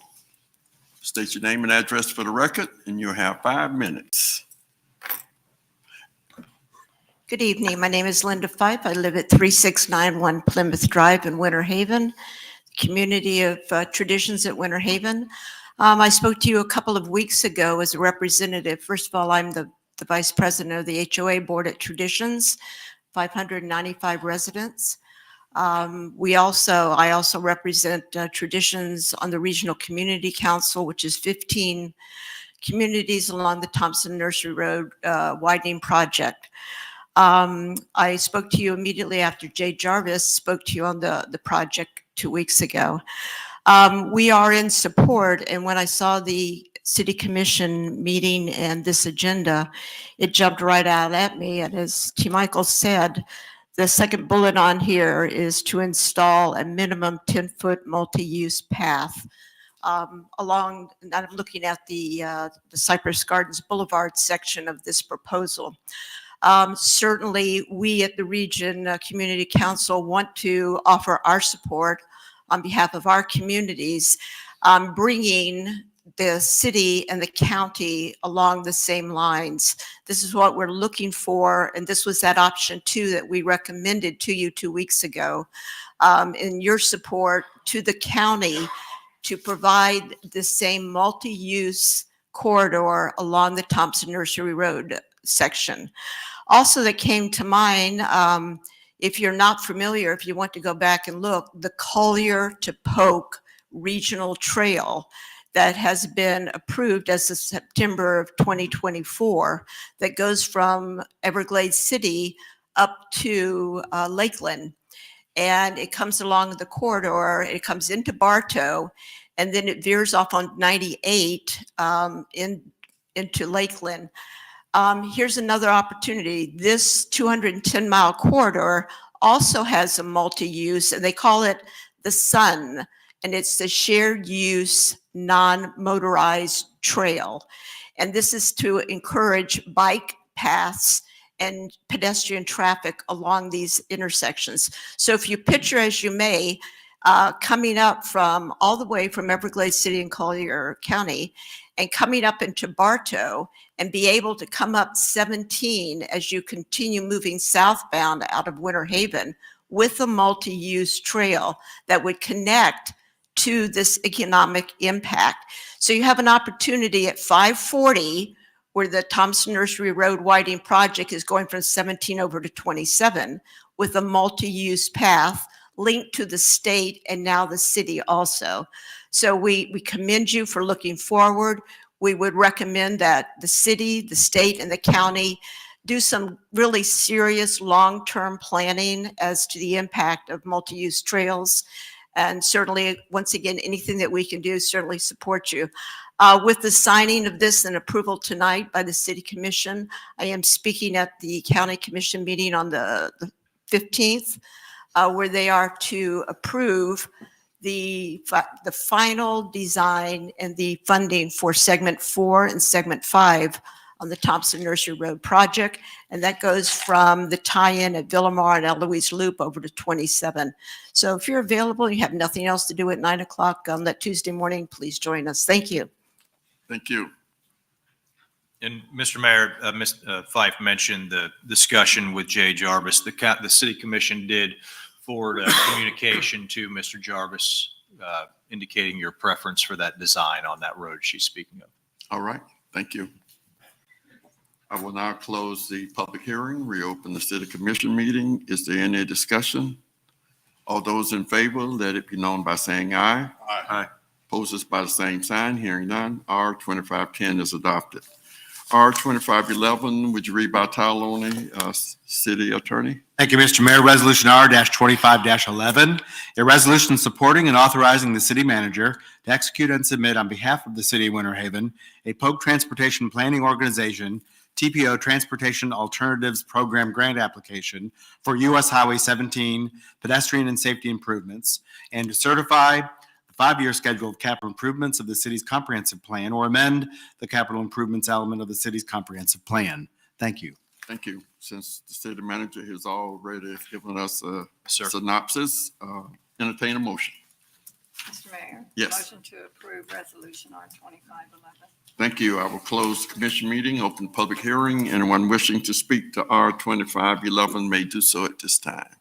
State your name and address for the record, and you'll have 5 minutes. Good evening. My name is Linda Fife. I live at 3691 Plymouth Drive in Winter Haven, community of traditions at Winter Haven. I spoke to you a couple of weeks ago as a representative. First of all, I'm the vice president of the HOA board at Traditions, 595 residents. I also represent Traditions on the Regional Community Council, which is 15 communities along the Thompson Nursery Road widening project. I spoke to you immediately after Jay Jarvis spoke to you on the project 2 weeks ago. We are in support, and when I saw the City Commission meeting and this agenda, it jumped right out at me. And as T. Michael said, the second bullet on here is to install a minimum 10-foot multi-use path along, and I'm looking at the Cypress Gardens Boulevard section of this proposal. Certainly, we at the Region Community Council want to offer our support on behalf of our communities, bringing the city and the county along the same lines. This is what we're looking for, and this was that option 2 that we recommended to you 2 weeks ago, in your support to the county to provide the same multi-use corridor along the Thompson Nursery Road section. Also that came to mind, if you're not familiar, if you want to go back and look, the Collier to Polk Regional Trail that has been approved as of September of 2024 that goes from Everglades City up to Lakeland. And it comes along the corridor, it comes into Bartow, and then it veers off on 98 into Lakeland. Here's another opportunity. This 210-mile corridor also has a multi-use, and they call it the SUN, and it's the shared use non-motorized trail. And this is to encourage bike paths and pedestrian traffic along these intersections. So if you picture, as you may, coming up from all the way from Everglades City and Collier County and coming up into Bartow and be able to come up 17 as you continue moving southbound out of Winter Haven, with a multi-use trail that would connect to this economic impact. So you have an opportunity at 540, where the Thompson Nursery Road widening project is going from 17 over to 27, with a multi-use path linked to the state and now the city also. So we commend you for looking forward. We would recommend that the city, the state, and the county do some really serious long-term planning as to the impact of multi-use trails. And certainly, once again, anything that we can do, certainly support you. With the signing of this and approval tonight by the City Commission, I am speaking at the County Commission meeting on the 15th, where they are to approve the final design and the funding for Segment 4 and Segment 5 on the Thompson Nursery Road project. And that goes from the tie-in at Villamar and Eloise Loop over to 27. So if you're available, you have nothing else to do at 9 o'clock on that Tuesday morning, please join us. Thank you. Thank you. And Mr. Mayor, Ms. Fife mentioned the discussion with Jay Jarvis. The City Commission did forward a communication to Mr. Jarvis indicating your preference for that design on that road she's speaking of. All right, thank you. I will now close the public hearing, reopen the City Commission meeting. Is there any discussion? All those in favor, let it be known by saying aye. Aye. Opposes by the same sign, hearing none. R 2510 is adopted. R 2511, would you read by title only, City Attorney? Thank you, Mr. Mayor. Resolution R-25-11, a resolution supporting and authorizing the city manager to execute and submit on behalf of the city of Winter Haven a Polk Transportation Planning Organization TPO Transportation Alternatives Program grant application for U.S. Highway 17 pedestrian and safety improvements, and to certify the 5-year schedule of capital improvements of the city's comprehensive plan, or amend the capital improvements element of the city's comprehensive plan. Thank you. Thank you. Since the city manager has already given us a Sir. synopsis, entertain a motion. Mr. Mayor? Yes. Motion to approve resolution R 2511. Thank you. I will close the commission meeting, open public hearing. Anyone wishing to speak to R 2511 may do so at this time.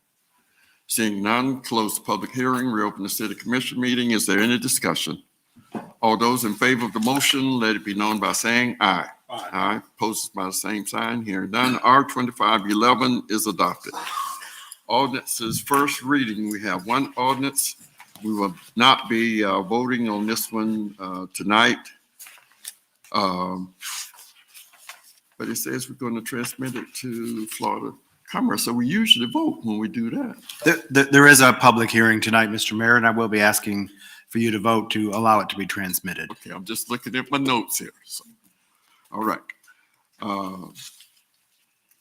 Seeing none, close the public hearing, reopen the city commission meeting. Is there any discussion? All those in favor of the motion, let it be known by saying aye. Aye. Opposed by the same sign, hearing none. R 2511 is adopted. Ordinances first reading. We have one ordinance. We will not be voting on this one tonight. But it says we're going to transmit it to Florida Commerce. So we usually vote when we do that. There is a public hearing tonight, Mr. Mayor, and I will be asking for you to vote to allow it to be transmitted. Okay, I'm just looking at my notes here. So, all right.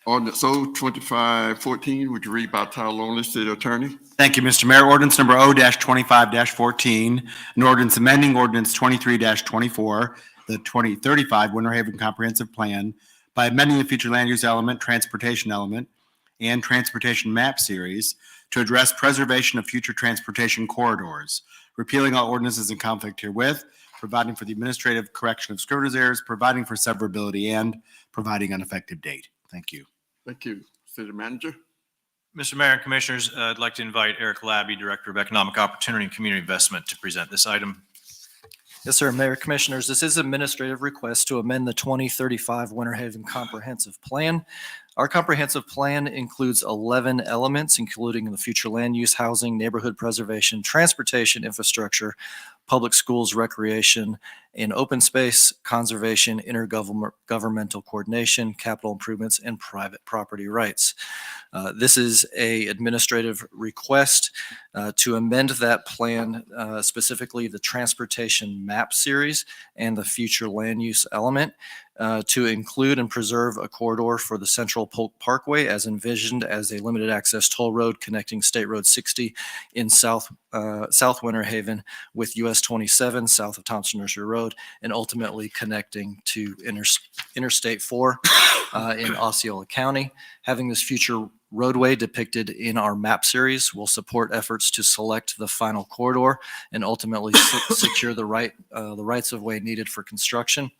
Ordinance O 2514, would you read by title only, City Attorney? Thank you, Mr. Mayor. Ordinance number O-25-14, an ordinance amending ordinance 23-24, the 2035 Winter Haven Comprehensive Plan by amending the future land use element, transportation element, and transportation map series to address preservation of future transportation corridors, repealing all ordinances in conflict herewith, providing for the administrative correction of scrivener's errors, providing for severability, and providing an effective date. Thank you. Thank you. City Manager? Mr. Mayor and Commissioners, I'd like to invite Eric Labby, Director of Economic Opportunity and Community Investment, to present this item. Yes, sir. Mayor, Commissioners, this is an administrative request to amend the 2035 Winter Haven Comprehensive Plan. Our comprehensive plan includes 11 elements, including the future land use, housing, neighborhood preservation, transportation infrastructure, public schools, recreation, and open space, conservation, intergovernmental coordination, capital improvements, and private property rights. This is an administrative request to amend that plan, specifically the transportation map series and the future land use element, to include and preserve a corridor for the Central Polk Parkway as envisioned as a limited access toll road connecting State Road 60 in South Winter Haven with US 27 south of Thompson Nursery Road, and ultimately connecting to Interstate 4 in Osceola County. Having this future roadway depicted in our map series will support efforts to select the final corridor and ultimately secure the rights of way needed for construction.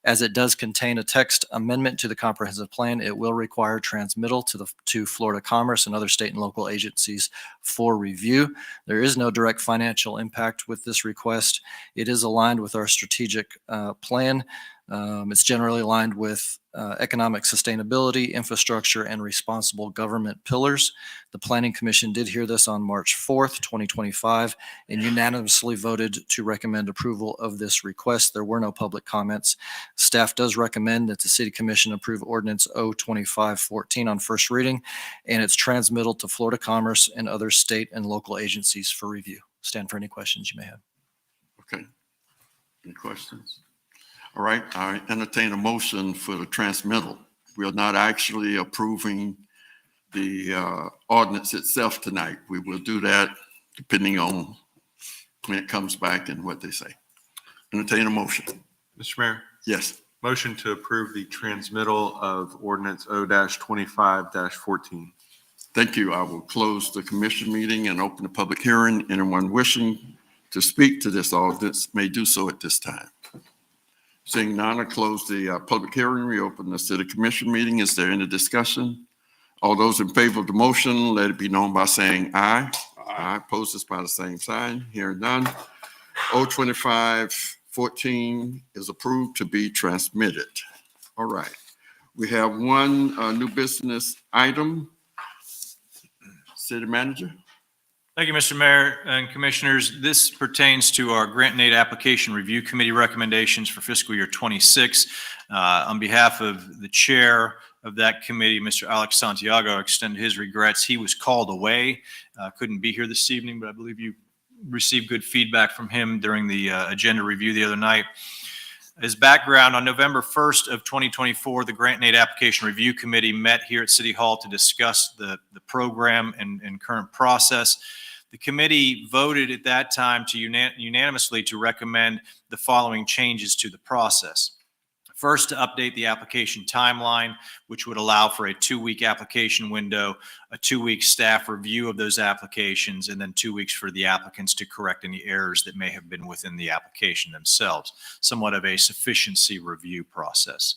As it does contain a text amendment to the comprehensive plan, it will require transmittal to Florida Commerce and other state and local agencies for review. There is no direct financial impact with this request. It is aligned with our strategic plan. It's generally aligned with economic sustainability, infrastructure, and responsible government pillars. The Planning Commission did hear this on March 4th, 2025, and unanimously voted to recommend approval of this request. There were no public comments. Staff does recommend that the City Commission approve Ordinance 02514 on first reading and its transmittal to Florida Commerce and other state and local agencies for review. Stand for any questions you may have. Okay. Any questions? All right, I entertain a motion for the transmittal. We are not actually approving the ordinance itself tonight. We will do that depending on when it comes back and what they say. Entertain a motion. Mr. Mayor, Yes. motion to approve the transmittal of ordinance O-25-14. Thank you. I will close the commission meeting and open the public hearing. Anyone wishing to speak to this ordinance may do so at this time. Seeing none, I close the public hearing, reopen the city commission meeting. Is there any discussion? All those in favor of the motion, let it be known by saying aye. Aye. Opposed by the same sign. Hearing none. O-25-14 is approved to be transmitted. All right. We have one new business item. City manager. Thank you, Mr. Mayor and Commissioners. This pertains to our Grant and Aid Application Review Committee recommendations for fiscal year 26. On behalf of the chair of that committee, Mr. Alex Santiago, I extend his regrets. He was called away, couldn't be here this evening, but I believe you received good feedback from him during the agenda review the other night. As background, on November 1st of 2024, the Grant and Aid Application Review Committee met here at City Hall to discuss the program and current process. The committee voted at that time to unanimously to recommend the following changes to the process. First, to update the application timeline, which would allow for a 2-week application window, a 2-week staff review of those applications, and then 2 weeks for the applicants to correct any errors that may have been within the application themselves, somewhat of a sufficiency review process.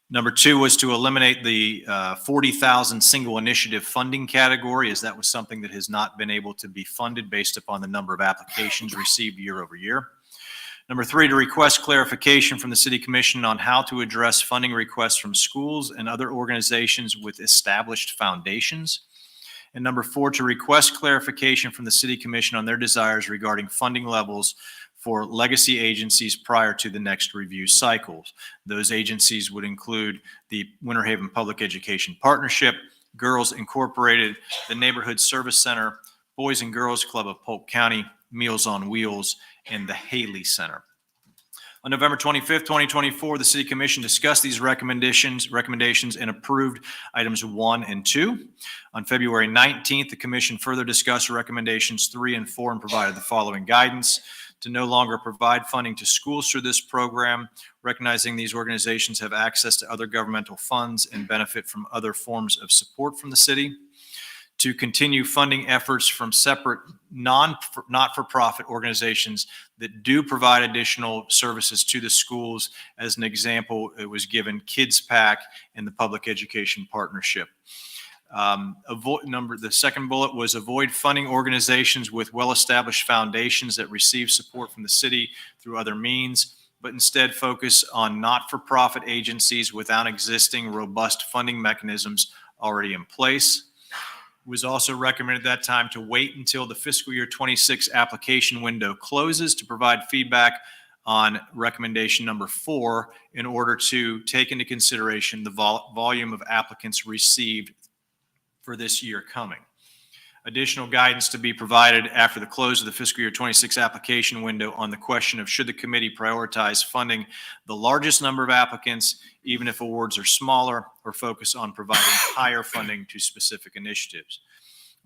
Number 2 was to eliminate the 40,000 single initiative funding category, as that was something that has not been able to be funded based upon the number of applications received year over year. Number 3, to request clarification from the City Commission on how to address funding requests from schools and other organizations with established foundations. And number 4, to request clarification from the City Commission on their desires regarding funding levels for legacy agencies prior to the next review cycles. Those agencies would include the Winter Haven Public Education Partnership, Girls Incorporated, the Neighborhood Service Center, Boys and Girls Club of Polk County, Meals on Wheels, and the Haley Center. On November 25th, 2024, the City Commission discussed these recommendations and approved items 1 and 2. On February 19th, the Commission further discussed recommendations 3 and 4 and provided the following guidance: to no longer provide funding to schools through this program, recognizing these organizations have access to other governmental funds and benefit from other forms of support from the city. To continue funding efforts from separate not-for-profit organizations that do provide additional services to the schools. As an example, it was given Kids Pack and the Public Education Partnership. The second bullet was avoid funding organizations with well-established foundations that receive support from the city through other means, but instead focus on not-for-profit agencies without existing robust funding mechanisms already in place. It was also recommended at that time to wait until the fiscal year 26 application window closes to provide feedback on recommendation number 4 in order to take into consideration the volume of applicants received for this year coming. Additional guidance to be provided after the close of the fiscal year 26 application window on the question of should the committee prioritize funding the largest number of applicants, even if awards are smaller, or focus on providing higher funding to specific initiatives.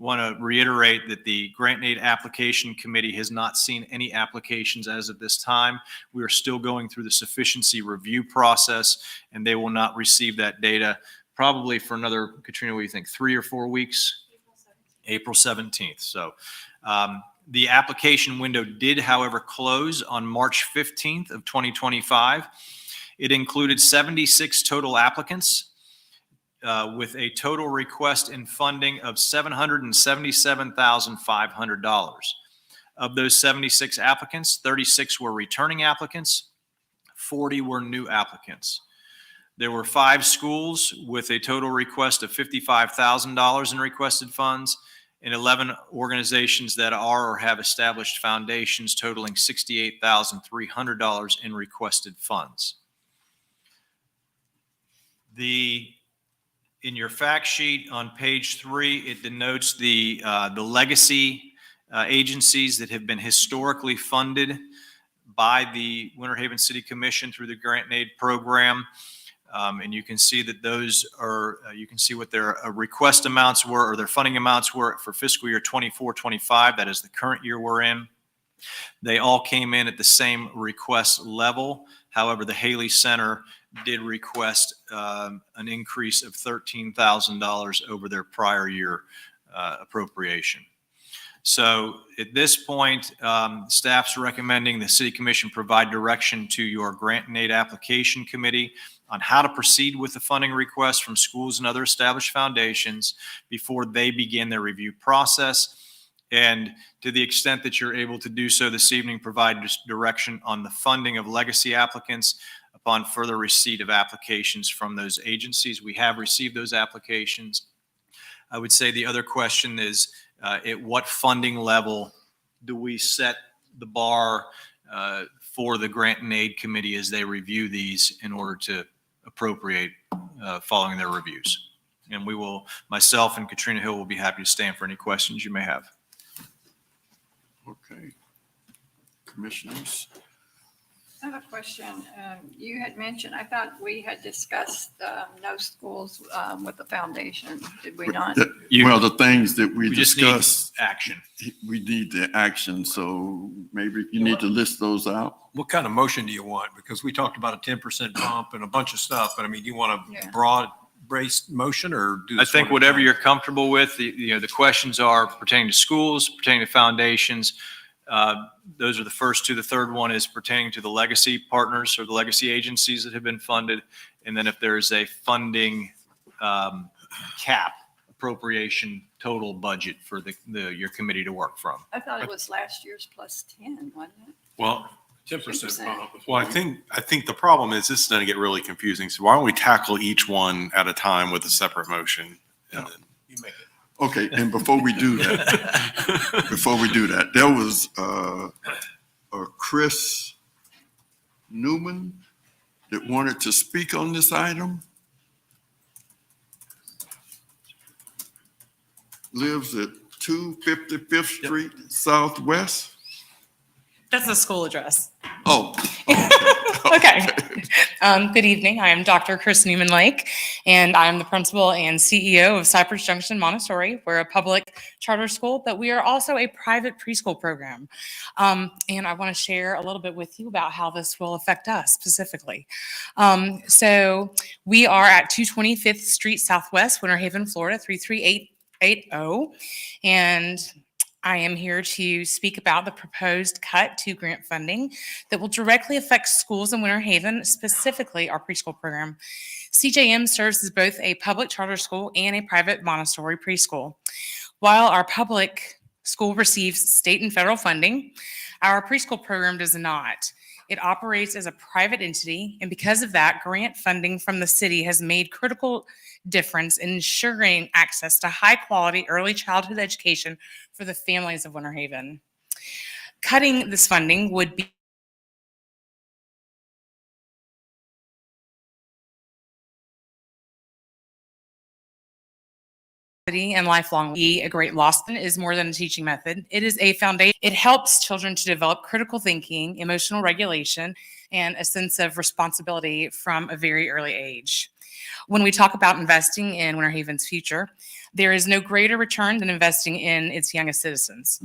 Want to reiterate that the Grant and Aid Application Committee has not seen any applications as of this time. We are still going through the sufficiency review process, and they will not receive that data probably for another, Katrina, what do you think, 3 or 4 weeks? April 17th. So the application window did, however, close on March 15th of 2025. It included 76 total applicants with a total request in funding of $777,500. Of those 76 applicants, 36 were returning applicants, 40 were new applicants. There were 5 schools with a total request of $55,000 in requested funds, and 11 organizations that are or have established foundations totaling $68,300 in requested funds. In your fact sheet on page 3, it denotes the legacy agencies that have been historically funded by the Winter Haven City Commission through the Grant and Aid program. And you can see that those are, you can see what their request amounts were, or their funding amounts were for fiscal year 24-25. That is the current year we're in. They all came in at the same request level. However, the Haley Center did request an increase of $13,000 over their prior year appropriation. So at this point, staff's recommending the City Commission provide direction to your Grant and Aid Application Committee on how to proceed with the funding requests from schools and other established foundations before they begin their review process. And to the extent that you're able to do so this evening, provide direction on the funding of legacy applicants upon further receipt of applications from those agencies. We have received those applications. I would say the other question is, at what funding level do we set the bar for the Grant and Aid Committee as they review these in order to appropriate following their reviews? And we will, myself and Katrina Hill will be happy to stand for any questions you may have. Okay. Commissioners? I have a question. You had mentioned, I thought we had discussed no schools with the foundation. Did we not? Well, the things that we just need discussed, action. we need the action, so maybe you need to list those out. What kind of motion do you want? Because we talked about a 10% bump and a bunch of stuff, but I mean, you want a Yeah. broad-based motion or do I this think one at a whatever time? you're comfortable with, the questions are pertaining to schools, pertaining to foundations. Those are the first two. The third one is pertaining to the legacy partners or the legacy agencies that have been funded. And then if there's a funding cap appropriation total budget for your committee to work from. I thought it was last year's plus 10, wasn't it? Well, 10% bump. well, I think the problem is this is going to get really confusing. So why don't we tackle each one at a time with a separate motion? And then You make it. Okay, and before we do that, there was Chris Newman that wanted to speak on this item. Lives at 255th Street Southwest. That's the school address. Oh. Okay. Good evening. I am Dr. Chris Newman Lake, and I'm the principal and CEO of Cypress Junction Montessori. We're a public charter school, but we are also a private preschool program. And I want to share a little bit with you about how this will affect us specifically. So we are at 225th Street Southwest, Winter Haven, Florida, 33880. And I am here to speak about the proposed cut to grant funding that will directly affect schools in Winter Haven, specifically our preschool program. CJM serves as both a public charter school and a private Montessori preschool. While our public school receives state and federal funding, our preschool program does not. It operates as a private entity, and because of that, grant funding from the city has made critical difference in ensuring access to high-quality early childhood education for the families of Winter Haven. Cutting this funding would be and lifelong. A great loss is more than a teaching method. It is a foundation. It helps children to develop critical thinking, emotional regulation, and a sense of responsibility from a very early age. When we talk about investing in Winter Haven's future, there is no greater return than investing in its youngest citizens.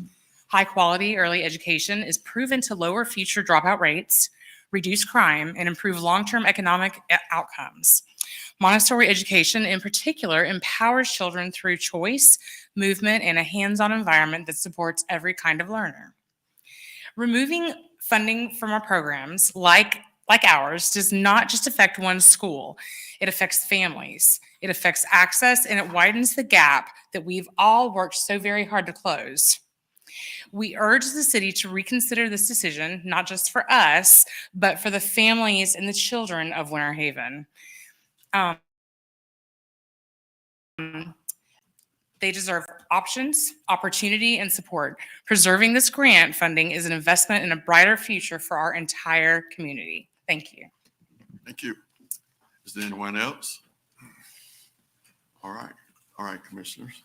High quality early education is proven to lower future dropout rates, reduce crime, and improve long-term economic outcomes. Montessori education in particular empowers children through choice, movement, and a hands-on environment that supports every kind of learner. Removing funding from our programs, like ours, does not just affect one school. It affects families. It affects access, and it widens the gap that we've all worked so very hard to close. We urge the city to reconsider this decision, not just for us, but for the families and the children of Winter Haven. They deserve options, opportunity, and support. Preserving this grant funding is an investment in a brighter future for our entire community. Thank you. Thank you. Is there anyone else? All right, commissioners.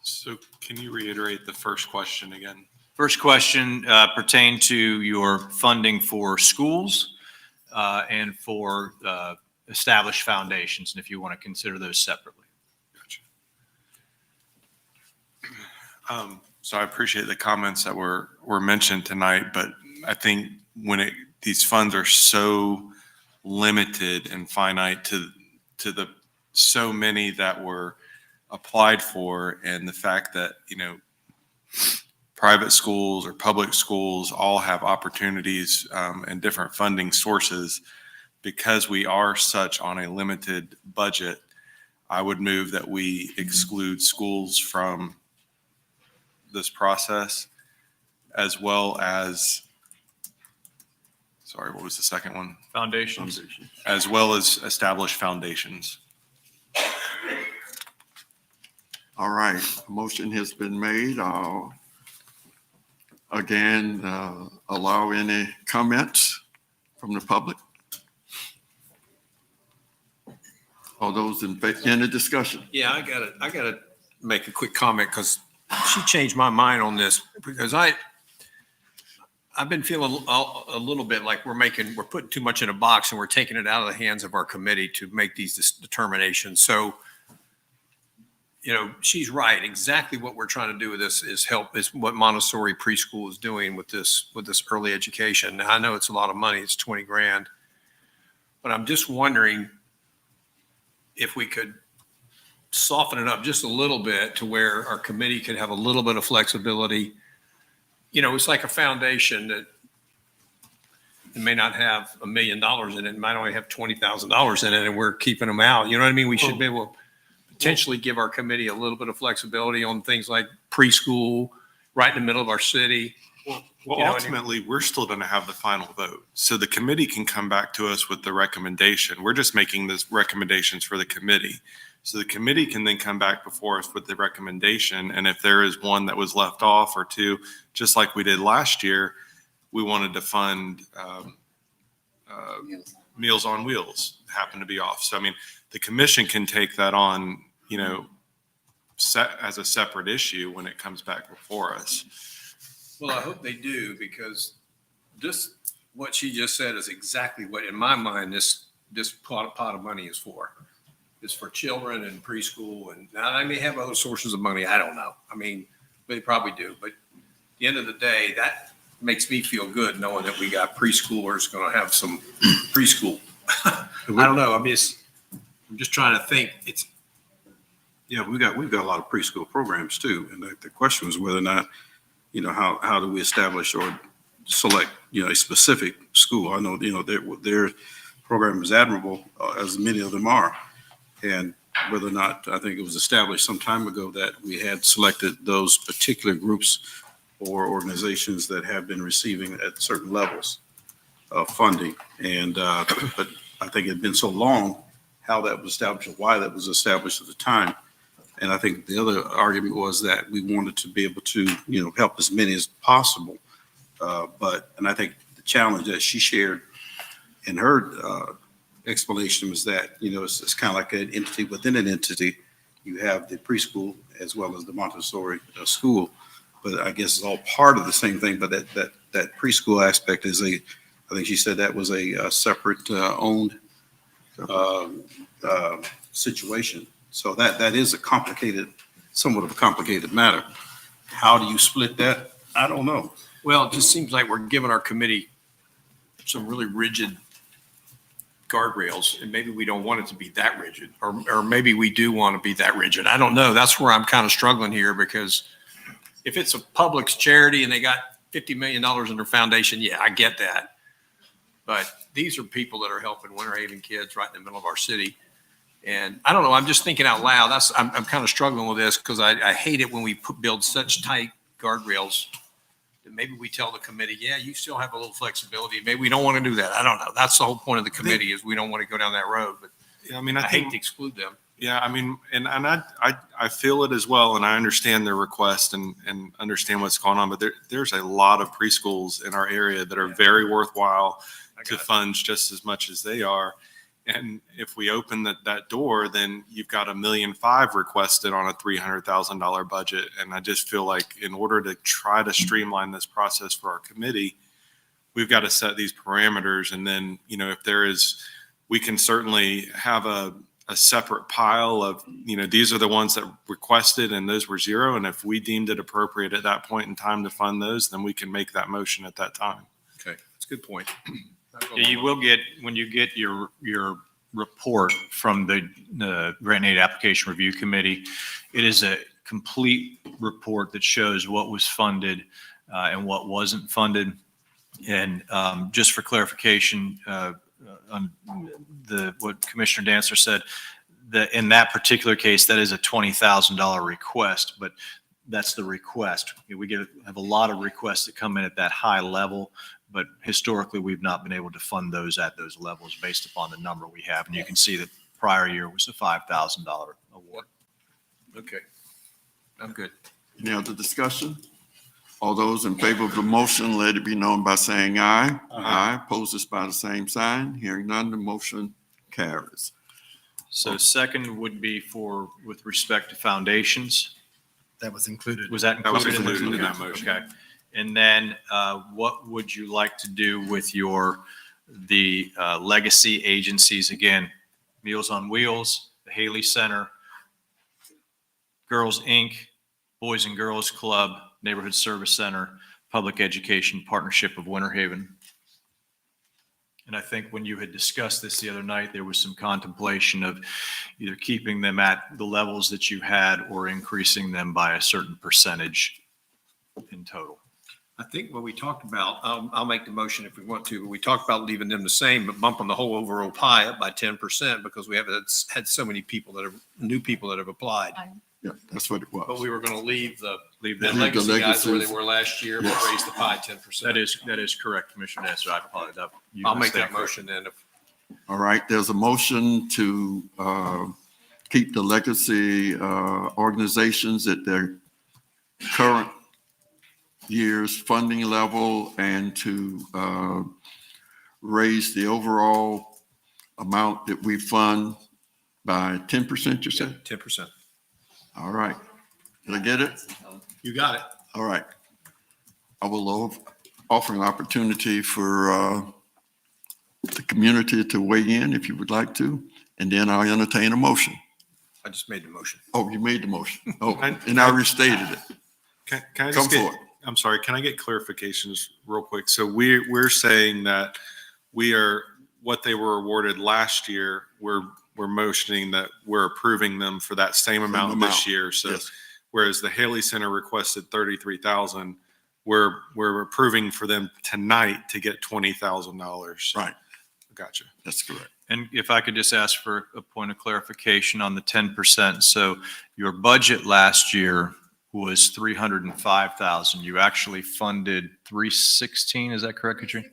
So can you reiterate the first question again? First question pertained to your funding for schools and for established foundations, and if you want to consider those separately. So I appreciate the comments that were mentioned tonight, but I think when these funds are so limited and finite to the so many that were applied for, and the fact that, you know, private schools or public schools all have opportunities and different funding sources, because we are such on a limited budget, I would move that we exclude schools from this process, as well as, sorry, what was the second one? Foundations. As well as established foundations. All right, a motion has been made. I'll again allow any comments from the public. All those in the discussion. Yeah, I gotta make a quick comment because she changed my mind on this, because I've been feeling a little bit like we're putting too much in a box and we're taking it out of the hands of our committee to make these determinations. So, you know, she's right. Exactly what we're trying to do with this is what Montessori preschool is doing with this early education. Now, I know it's a lot of money. It's 20 grand, but I'm just wondering if we could soften it up just a little bit to where our committee could have a little bit of flexibility. You know, it's like a foundation that it may not have $1 million in it. It might only have $20,000 in it, and we're keeping them out. You know what I mean? We should be able to potentially give our committee a little bit of flexibility on things like preschool right in the middle of our city. Well, You know, ultimately, we're still going to have the final vote. So the committee can come back to us with the recommendation. We're just making this recommendations for the committee. So the committee can then come back before us with the recommendation. And if there is one that was left off or two, just like we did last year, we wanted to fund Meals on Wheels happen to be off. So, I mean, the commission can take that on, you know, as a separate issue when it comes back before us. Well, I hope they do, because what she just said is exactly what, in my mind, this pot of money is for. It's for children and preschool, and now they may have other sources of money. I don't know. I mean, they probably do. But at the end of the day, that makes me feel good knowing that we got preschoolers going to have some preschool. I don't know. I'm just trying to think. Yeah, we've got a lot of preschool programs too, and the question was whether or not, you know, how do we establish or select, you know, a specific school? I know, you know, their program is admirable, as many of them are, and whether or not, I think it was established some time ago that we had selected those particular groups or organizations that have been receiving at certain levels of funding, and but I think it had been so long how that was established, or why that was established at the time. And I think the other argument was that we wanted to be able to, you know, help as many as possible. And I think the challenge that she shared in her explanation was that, you know, it's kind of like an entity within an entity. You have the preschool as well as the Montessori school, but I guess it's all part of the same thing. But that preschool aspect is I think she said that was a separate owned situation. So that is a complicated, somewhat of a complicated matter. How do you split that? I don't know. Well, it just seems like we're giving our committee some really rigid guardrails, and maybe we don't want it to be that rigid, or maybe we do want to be that rigid. I don't know. That's where I'm kind of struggling here, because if it's a public's charity and they got $50 million in their foundation, yeah, I get that. But these are people that are helping Winter Haven kids right in the middle of our city. And I don't know, I'm just thinking out loud. I'm kind of struggling with this, because I hate it when we build such tight guardrails that maybe we tell the committee, yeah, you still have a little flexibility. Maybe we don't want to do that. I don't know. That's the whole point of the committee, is we don't want to go down that road. But Yeah, I mean, I hate think, to exclude them. yeah, I mean, and I feel it as well, and I understand their request and understand what's going on, but there's a lot of preschools in our area that are very worthwhile to fund just as much as they are. And if we open that door, then you've got $1.5 million requested on a $300,000 budget. And I just feel like in order to try to streamline this process for our committee, we've got to set these parameters. And then, if there is, we can certainly have a separate pile of, these are the ones that requested and those were zero. And if we deemed it appropriate at that point in time to fund those, then we can make that motion at that time. Okay, that's a good point. Yeah, you will get, when you get your report from the Grant and Aid Application Review Committee, it is a complete report that shows what was funded and what wasn't funded. And just for clarification, on what Commissioner Dancer said, that in that particular case, that is a $20,000 request, but that's the request. We have a lot of requests that come in at that high level, but historically, we've not been able to fund those at those levels based upon the number we have. And you can see that prior year was a $5,000 award. Okay, I'm good. Any other discussion? All those in favor of the motion, let it be known by saying aye. Aye. Opposed by the same sign. Hearing none, the motion carries. So second would be with respect to foundations. That was included. Was that That was included? included in that motion. Okay. And then what would you like to do with the legacy agencies? Again, Meals on Wheels, the Haley Center, Girls Inc., Boys and Girls Club, Neighborhood Service Center, Public Education Partnership of Winter Haven. And I think when you had discussed this the other night, there was some contemplation of either keeping them at the levels that you had or increasing them by a certain percentage in total. I think what we talked about, I'll make the motion if we want to, but we talked about leaving them the same, but bumping the whole overall pie up by 10% because we haven't had so many new people that have applied. Yeah, that's what it was. But we were going to leave the the legacy guys where they legacies. were last year, but Yes. raise the pie 10%. That is correct, Commissioner Dancer. I apologize. I'll make that motion then. All right, there's a motion to keep the legacy organizations at their current year's funding level and to raise the overall amount that we fund by 10%, you said? 10%. All right. Did I get it? You got it. All right. I will offer an opportunity for the community to weigh in if you would like to, and then I'll entertain a motion. I just made the motion. Oh, you made the motion. Oh, and I restated it. Can I Come just get, forward. I'm sorry, can I get clarifications real quick? So we're saying that what they were awarded last year, we're motioning that we're approving them for that same amount this year. So Yes. whereas the Haley Center requested 33,000, we're approving for them tonight to get $20,000. Right. Gotcha. That's correct. And if I could just ask for a point of clarification on the 10%. So your budget last year was 305,000. You actually funded 316. Is that correct, Katrina?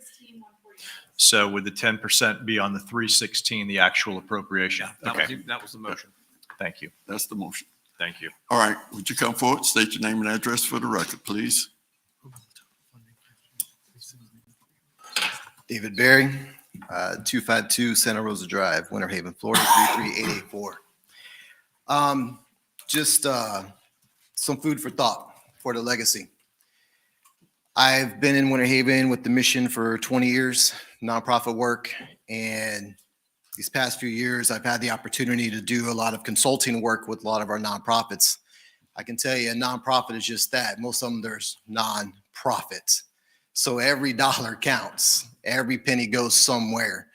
So would the 10% be on the 316, the actual appropriation? Okay, That was the motion. thank you. That's the motion. Thank you. All right. Would you come forward, state your name and address for the record, please? David Berry, 252 Santa Rosa Drive, Winter Haven, Florida, 33884. Just some food for thought for the legacy. I've been in Winter Haven with the mission for 20 years, nonprofit work. And these past few years, I've had the opportunity to do a lot of consulting work with a lot of our nonprofits. I can tell you a nonprofit is just that. Most of them, there's non-profits. So every dollar counts. Every penny goes somewhere.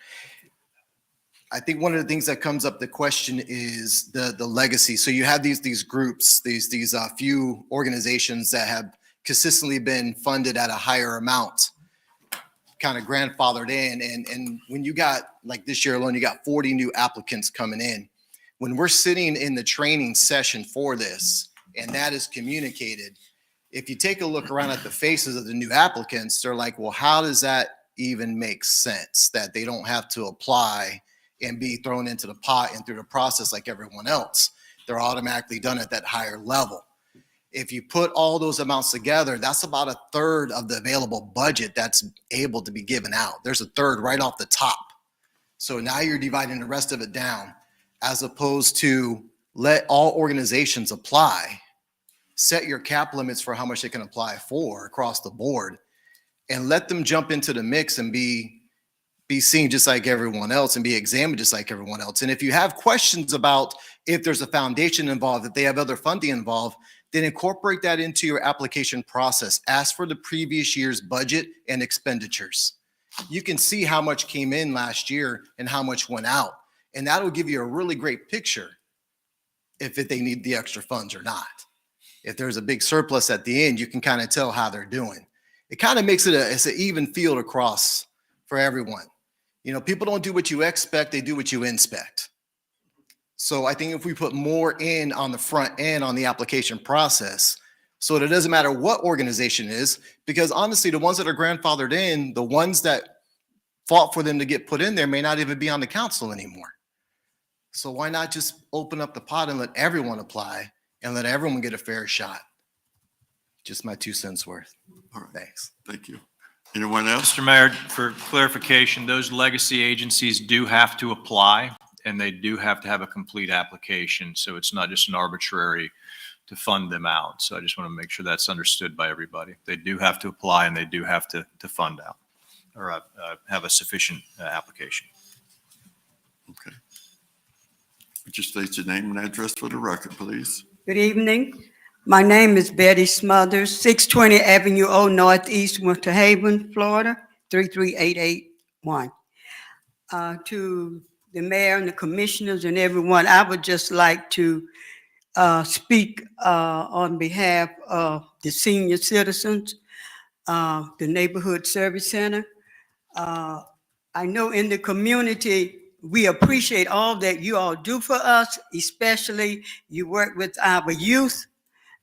I think one of the things that comes up, the question is the legacy. So you have these groups, these few organizations that have consistently been funded at a higher amount, kind of grandfathered in. And when you got, like this year alone, you got 40 new applicants coming in. When we're sitting in the training session for this, and that is communicated, if you take a look around at the faces of the new applicants, they're like, well, how does that even make sense that they don't have to apply and be thrown into the pot and through the process like everyone else? They're automatically done at that higher level. If you put all those amounts together, that's about a third of the available budget that's able to be given out. There's a third right off the top. So now you're dividing the rest of it down, as opposed to let all organizations apply, set your cap limits for how much they can apply for across the board, and let them jump into the mix and be seen just like everyone else and be examined just like everyone else. And if you have questions about if there's a foundation involved, if they have other funding involved, then incorporate that into your application process. Ask for the previous year's budget and expenditures. You can see how much came in last year and how much went out. And that'll give you a really great picture if they need the extra funds or not. If there's a big surplus at the end, you can kind of tell how they're doing. It kind of makes it's an even field across for everyone. You know, people don't do what you expect, they do what you inspect. So I think if we put more in on the front end on the application process, so that it doesn't matter what organization it is, because honestly, the ones that are grandfathered in, the ones that fought for them to get put in there may not even be on the council anymore. So why not just open up the pot and let everyone apply and let everyone get a fair shot? Just my 2 cents worth. All right. Thanks. Thank you. Anyone else? Mr. Mayor, for clarification, those legacy agencies do have to apply and they do have to have a complete application. So it's not just an arbitrary to fund them out. So I just want to make sure that's understood by everybody. They do have to apply and they do have to fund out or have a sufficient application. Okay. Would you state your name and address for the record, please? Good evening. My name is Betty Smothers, 620 Avenue O Northeast, Winter Haven, Florida, 33881. To the mayor and the commissioners and everyone, I would just like to speak on behalf of the senior citizens, the Neighborhood Service Center. I know in the community, we appreciate all that you all do for us, especially you work with our youth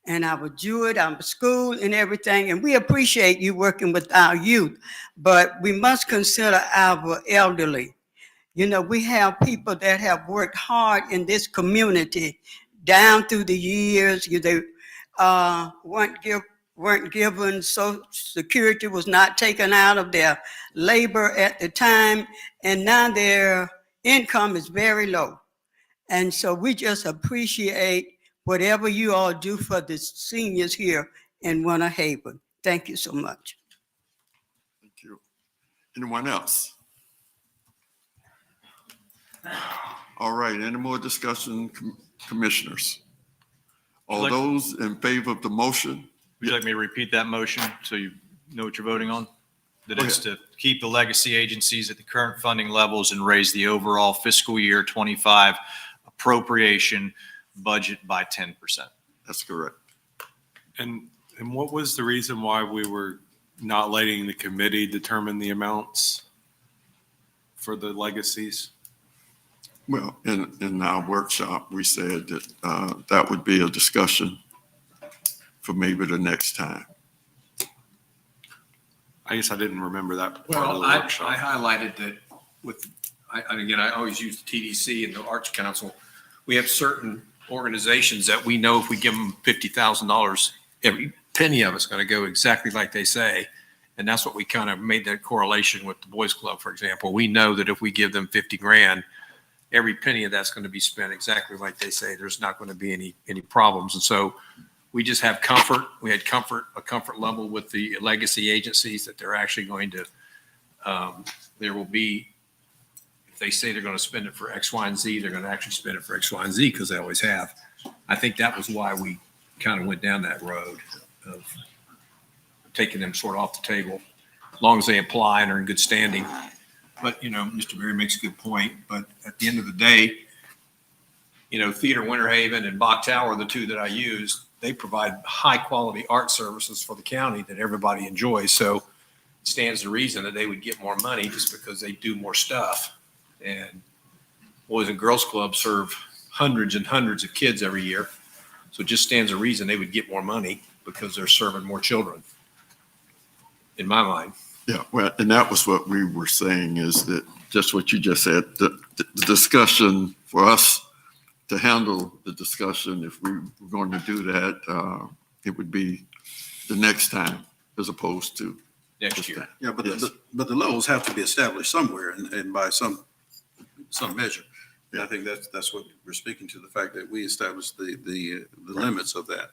and our Jewett, our school and everything. And we appreciate you working with our youth, but we must consider our elderly. You know, we have people that have worked hard in this community down through the years. They weren't given Social Security, was not taken out of their labor at the time, and now their income is very low. And so we just appreciate whatever you all do for the seniors here in Winter Haven. Thank you so much. Thank you. Anyone else? All right, any more discussion, commissioners? All those in favor of the motion? Would you like me to repeat that motion so you know what you're voting on? That is to keep the legacy agencies at the current funding levels and raise the overall fiscal year 25 appropriation budget by 10%. That's correct. And what was the reason why we were not letting the committee determine the amounts for the legacies? Well, in our workshop, we said that that would be a discussion for maybe the next time. I guess I didn't remember that part of the Well, I workshop. highlighted that with, and again, I always use the TDC and the Arts Council. We have certain organizations that we know if we give them $50,000, every penny of it's going to go exactly like they say. And that's what we kind of made that correlation with the Boys Club, for example. We know that if we give them 50 grand, every penny of that's going to be spent exactly like they say. There's not going to be any problems. And so we just have comfort. We had a comfort level with the legacy agencies that they're actually going to, there will be, if they say they're going to spend it for X, Y, and Z, they're going to actually spend it for X, Y, and Z because they always have. I think that was why we kind of went down that road of taking them sort of off the table, as long as they apply and are in good standing. But, Mr. Berry makes a good point. But at the end of the day, Theater Winter Haven and Bach Tower are the two that I use. They provide high quality art services for the county that everybody enjoys. So it stands to reason that they would get more money just because they do more stuff. And Boys and Girls Club serve hundreds and hundreds of kids every year. So it just stands to reason they would get more money because they're serving more children, in my mind. Yeah, well, and that was what we were saying, is that just what you just said, the discussion for us to handle the discussion, if we were going to do that, it would be the next time as opposed to Next year. Yeah, but Yes. but the levels have to be established somewhere and by some measure. And I think that's what we're speaking to, the fact that we established the limits of that.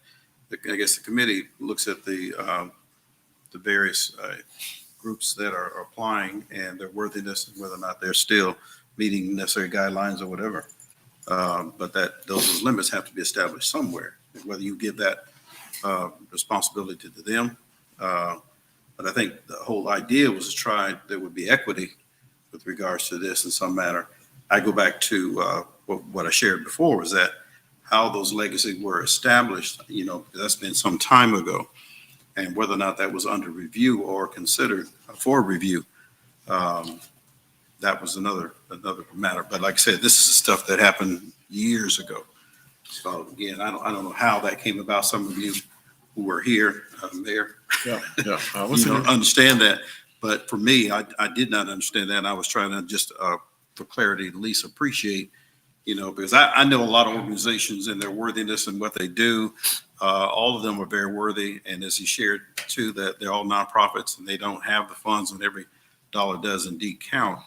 I guess the committee looks at the various groups that are applying and their worthiness and whether or not they're still meeting necessary guidelines or whatever. But those limits have to be established somewhere, whether you give that responsibility to them. But I think the whole idea was to try, there would be equity with regards to this in some manner. I go back to what I shared before, was that how those legacies were established, that's been some time ago. And whether or not that was under review or considered for review, that was another matter. But like I said, this is the stuff that happened years ago. So again, I don't know how that came about. Some of you who were here, Mayor, you don't understand that. But for me, I did not understand that. And I was trying to just, for clarity, at least appreciate, because I know a lot of organizations and their worthiness and what they do. All of them are very worthy. And as he shared too, that they're all nonprofits and they don't have the funds, and every dollar does indeed count.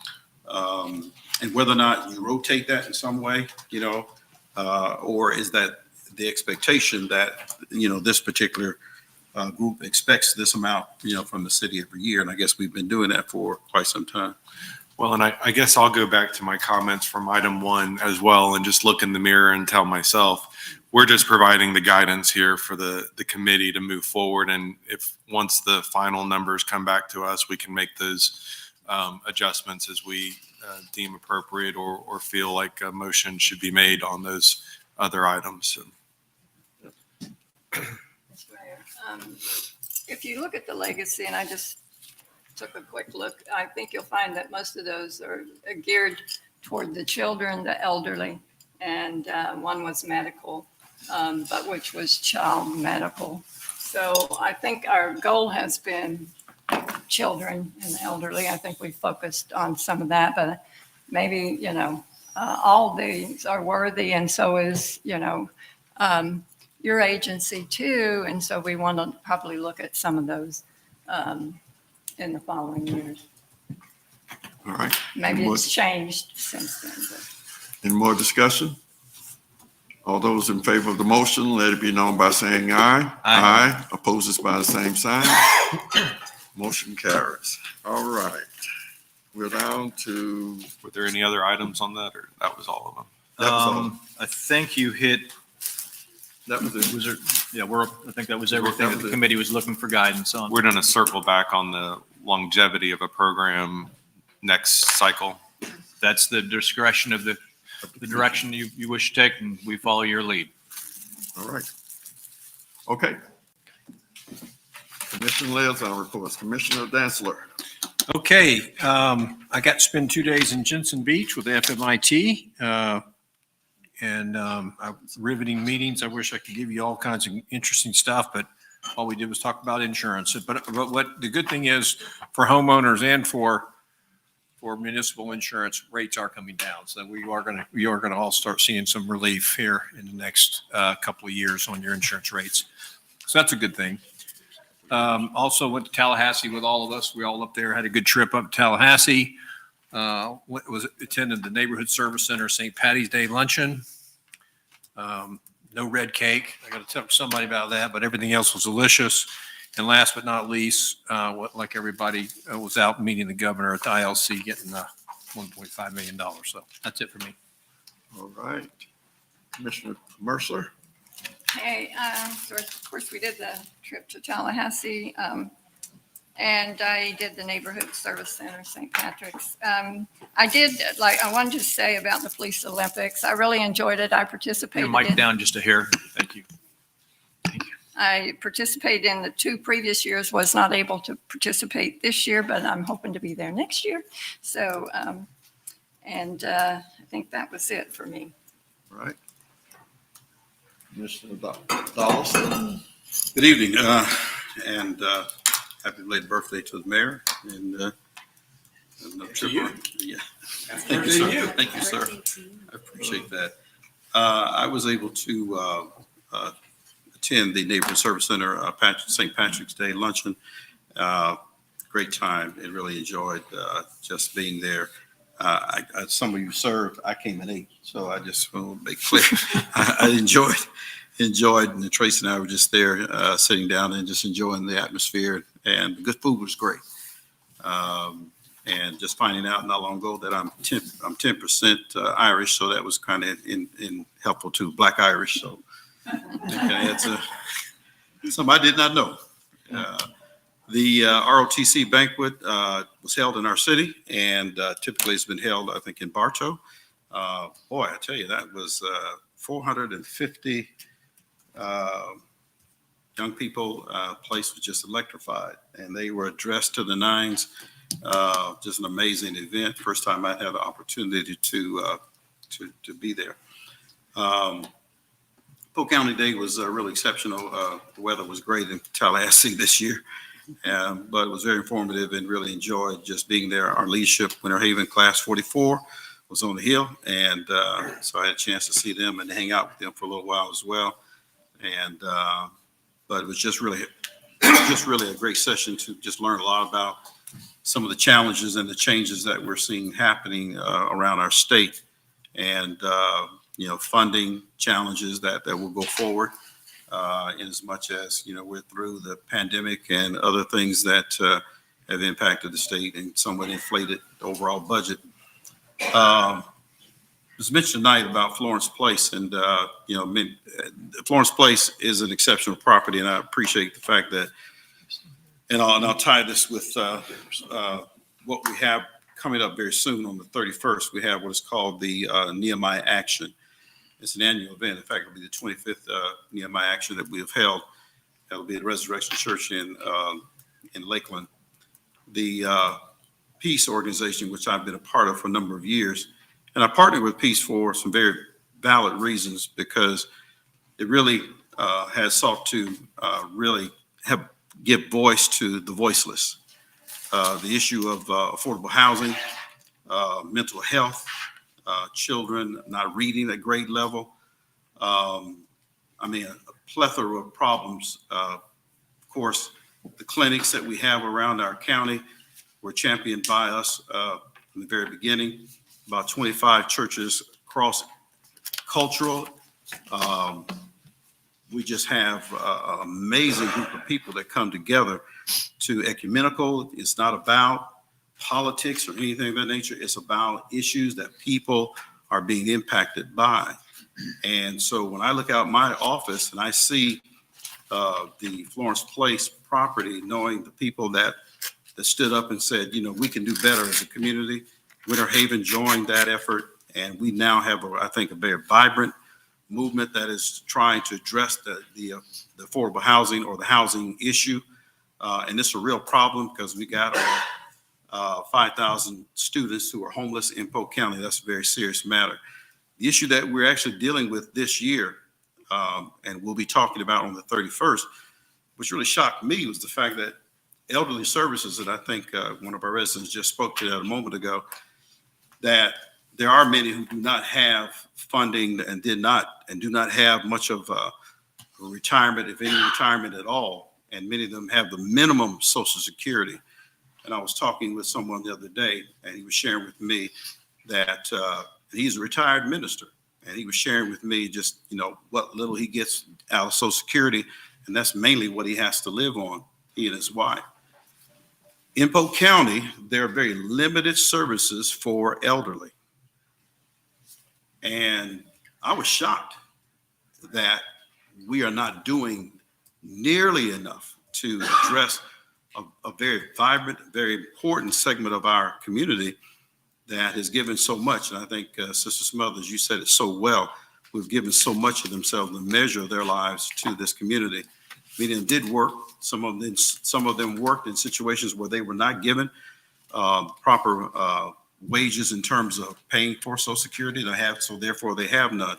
And whether or not you rotate that in some way, or is that the expectation that, this particular group expects this amount, from the city every year. And I guess we've been doing that for quite some time. Well, and I guess I'll go back to my comments from item 1 as well and just look in the mirror and tell myself, we're just providing the guidance here for the committee to move forward. And if once the final numbers come back to us, we can make those adjustments as we deem appropriate or feel like a motion should be made on those other items. If you look at the legacy, and I just took a quick look, I think you'll find that most of those are geared toward the children, the elderly, and one was medical, but which was child medical. So I think our goal has been children and elderly. I think we focused on some of that, but maybe, all these are worthy, and so is, your agency too. And so we want to probably look at some of those in the following years. All right. Maybe it's changed since then. But. Any more discussion? All those in favor of the motion, let it be known by saying aye. Aye. Opposes by the same sign. Motion carries. All right. We're down to. Were there any other items on that, or that was all of them? That was all. I think you hit. That was it. Was there, yeah, I think that was everything that the committee was looking for guidance on. We're going to circle back on the longevity of a program next cycle. That's the discretion of the direction you wish to take, and we follow your lead. All right. Okay. Commissioner Liaison reports. Commissioner Dantzler. Okay, I got to spend 2 days in Jensen Beach with the FMIT. And riveting meetings. I wish I could give you all kinds of interesting stuff, but all we did was talk about insurance. But what the good thing is for homeowners and for municipal insurance, rates are coming down. So we are going to all start seeing some relief here in the next couple of years on your insurance rates. So that's a good thing. Also went to Tallahassee with all of us. We all up there had a good trip up to Tallahassee. Attended the Neighborhood Service Center St. Patty's Day luncheon. no red cake. I got to tell somebody about that, but everything else was delicious. And last but not least, like everybody was out meeting the governor at the ILC, getting the $1.5 million. So that's it for me. All right. Commissioner Mercer? Hey, so of course, we did the trip to Tallahassee, and I did the Neighborhood Service Center, St. Patrick's. I wanted to say about the Police Olympics. I really enjoyed it. I participated Your mic in. down just a hair. Thank you. I participated in the 2 previous years, was not able to participate this year, but I'm hoping to be there next year. So, I think that was it for me. All right. Commissioner Dollison? Good evening, and happy late birthday to the mayor. And To you. Yeah. Happy Thank you, birthday to sir. you. Thank you, sir. I appreciate that. I was able to attend the Neighborhood Service Center St. Patrick's Day luncheon. Great time and really enjoyed just being there. Some of you served. I came at 8, so I just want to make clear. I enjoyed, and Tracy and I were just there sitting down and just enjoying the atmosphere. And the good food was great. And just finding out not long ago that I'm 10% Irish, so that was kind of in helpful too. Black Irish, so that's something I did not know. The ROTC banquet was held in our city, and typically it's been held, I think, in Bartow. Boy, I tell you, that was 450 young people. Place was just electrified, and they were dressed to the nines. Just an amazing event. First time I had the opportunity to be there. Polk County Day was really exceptional. The weather was great in Tallahassee this year, but it was very informative and really enjoyed just being there. Our leadership, Winter Haven Class 44, was on the Hill, and so I had a chance to see them and hang out with them for a little while as well. And but it was just really a great session to just learn a lot about some of the challenges and the changes that we're seeing happening around our state, and funding challenges that will go forward in as much as we're through the pandemic and other things that have impacted the state and somewhat inflated the overall budget. It was mentioned tonight about Florence Place, and Florence Place is an exceptional property, and I appreciate the fact that. And I'll tie this with what we have coming up very soon on the 31st. We have what is called the Nehemiah Action. It's an annual event. In fact, it'll be the 25th Nehemiah Action that we have held. That'll be at Resurrection Church in Lakeland. The Peace Organization, which I've been a part of for a number of years, and I partnered with Peace for some very valid reasons, because it really has sought to really give voice to the voiceless. The issue of affordable housing, mental health, children not reading at grade level. A plethora of problems. Of course, the clinics that we have around our county were championed by us from the very beginning. About 25 churches across cultural. We just have an amazing group of people that come together to ecumenical. It's not about politics or anything of that nature. It's about issues that people are being impacted by. And so when I look out my office and I see the Florence Place property, knowing the people that stood up and said, we can do better as a community. Winter Haven joined that effort, and we now have, I think, a very vibrant movement that is trying to address the affordable housing or the housing issue. And it's a real problem, because we got 5,000 students who are homeless in Polk County. That's a very serious matter. The issue that we're actually dealing with this year, and we'll be talking about on the 31st, which really shocked me, was the fact that elderly services, that I think one of our residents just spoke to that a moment ago, that there are many who do not have funding and do not have much of a retirement, if any retirement at all. And many of them have the minimum Social Security. And I was talking with someone the other day, and he was sharing with me that he's a retired minister, And he was sharing with me just, what little he gets out of Social Security. And that's mainly what he has to live on, he and his wife. In Polk County, there are very limited services for elderly. And I was shocked that we are not doing nearly enough to address a very vibrant, very important segment of our community that has given so much. And I think, Sister Smothers, you said it so well. We've given so much of themselves, the measure of their lives to this community. Many of them did work. Some of them worked in situations where they were not given proper wages in terms of paying for Social Security so therefore they have none.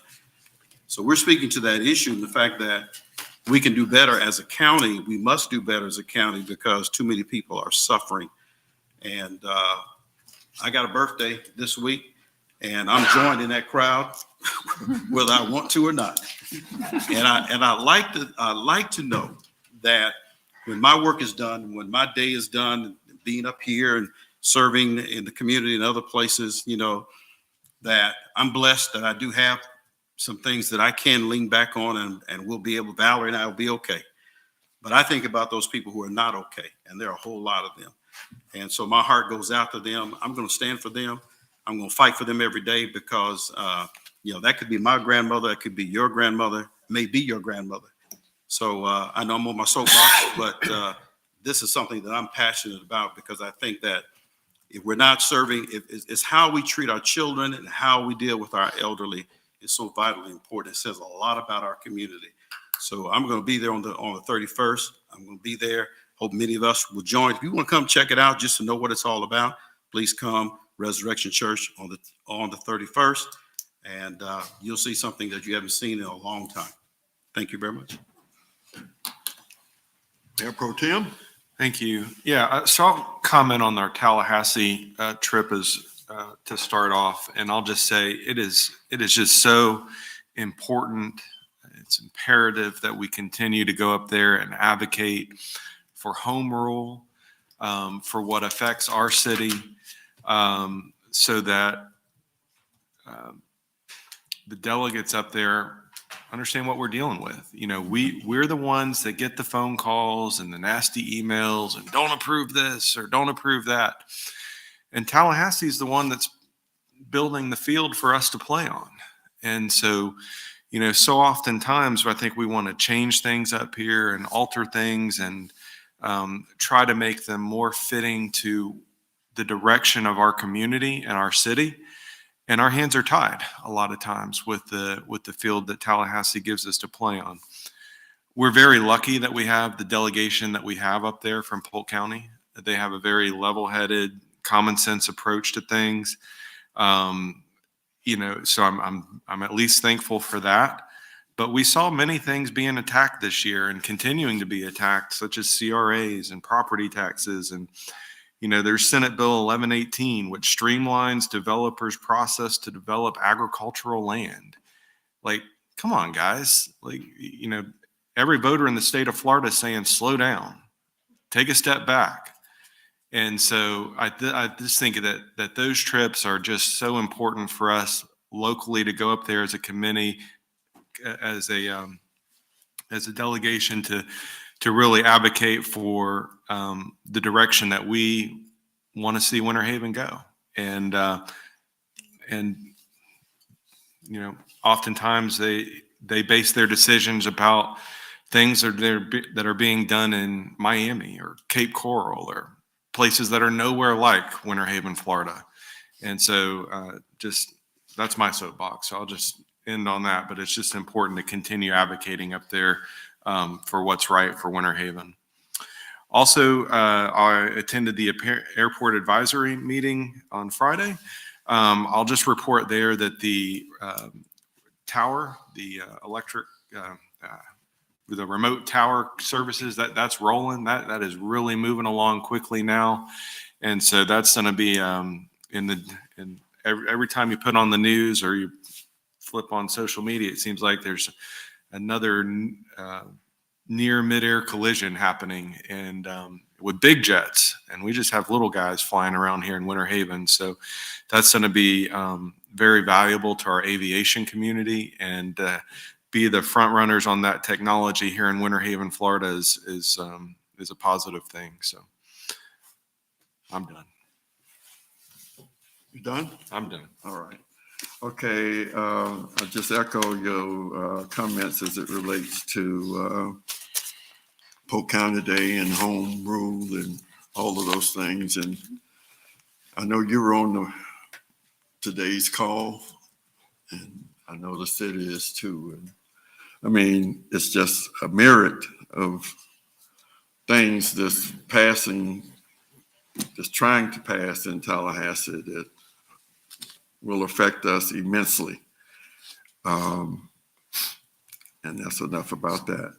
So we're speaking to that issue and the fact that we can do better as a county. We must do better as a county because too many people are suffering. And I got a birthday this week and I'm joined in that crowd whether I want to or not. And I like to know that when my work is done, when my day is done, being up here and serving in the community and other places, that I'm blessed that I do have some things that I can lean back on and we'll be able, Valerie and I will be okay. But I think about those people who are not okay, and there are a whole lot of them. And so my heart goes out to them. I'm going to stand for them. I'm going to fight for them every day because, that could be my grandmother. It could be your grandmother, maybe your grandmother. So I know I'm on my soapbox, but this is something that I'm passionate about because I think that if we're not serving, it's how we treat our children and how we deal with our elderly is so vitally important. It says a lot about our community. So I'm going to be there on the 31st. I'm going to be there. Hope many of us will join. If you want to come check it out just to know what it's all about, please come Resurrection Church on the 31st, and you'll see something that you haven't seen in a long time. Thank you very much. Mayor Pro Tem. Thank you. Yeah, so I'll comment on our Tallahassee trip to start off, and I'll just say it is just so important. It's imperative that we continue to go up there and advocate for home rule, for what affects our city, so that the delegates up there understand what we're dealing with. We're the ones that get the phone calls and the nasty emails and don't approve this or don't approve that. And Tallahassee is the one that's building the field for us to play on. And so, so oftentimes I think we want to change things up here and alter things and try to make them more fitting to the direction of our community and our city. And our hands are tied a lot of times with the field that Tallahassee gives us to play on. We're very lucky that we have the delegation that we have up there from Polk County. They have a very level-headed, common sense approach to things. So I'm at least thankful for that. But we saw many things being attacked this year and continuing to be attacked, such as CRAs and property taxes. And, there's Senate Bill 1118, which streamlines developers' process to develop agricultural land. Like, come on, guys. Every voter in the state of Florida is saying, slow down, take a step back. And so I just think that those trips are just so important for us locally to go up there as a committee, as a delegation to really advocate for the direction that we want to see Winter Haven go. And oftentimes they base their decisions about things that are being done in Miami or Cape Coral or places that are nowhere like Winter Haven, Florida. And so that's my soapbox. So I'll just end on that, but it's just important to continue advocating up there for what's right for Winter Haven. Also, I attended the airport advisory meeting on Friday. I'll just report there that the tower, the electric, the remote tower services, that's rolling. That is really moving along quickly now. And so that's going to be every time you put on the news or you flip on social media, it seems like there's another near midair collision happening. And with big jets, and we just have little guys flying around here in Winter Haven. So that's going to be very valuable to our aviation community, and be the front runners on that technology here in Winter Haven, Florida is a positive thing. So I'm done. You done? I'm done. All right. Okay, I'll just echo your comments as it relates to Polk County Day and home rule and all of those things. And I know you were on today's call, and I know the city is too. And I mean, it's just a merit of things that's passing, that's trying to pass in Tallahassee that will affect us immensely. And that's enough about that.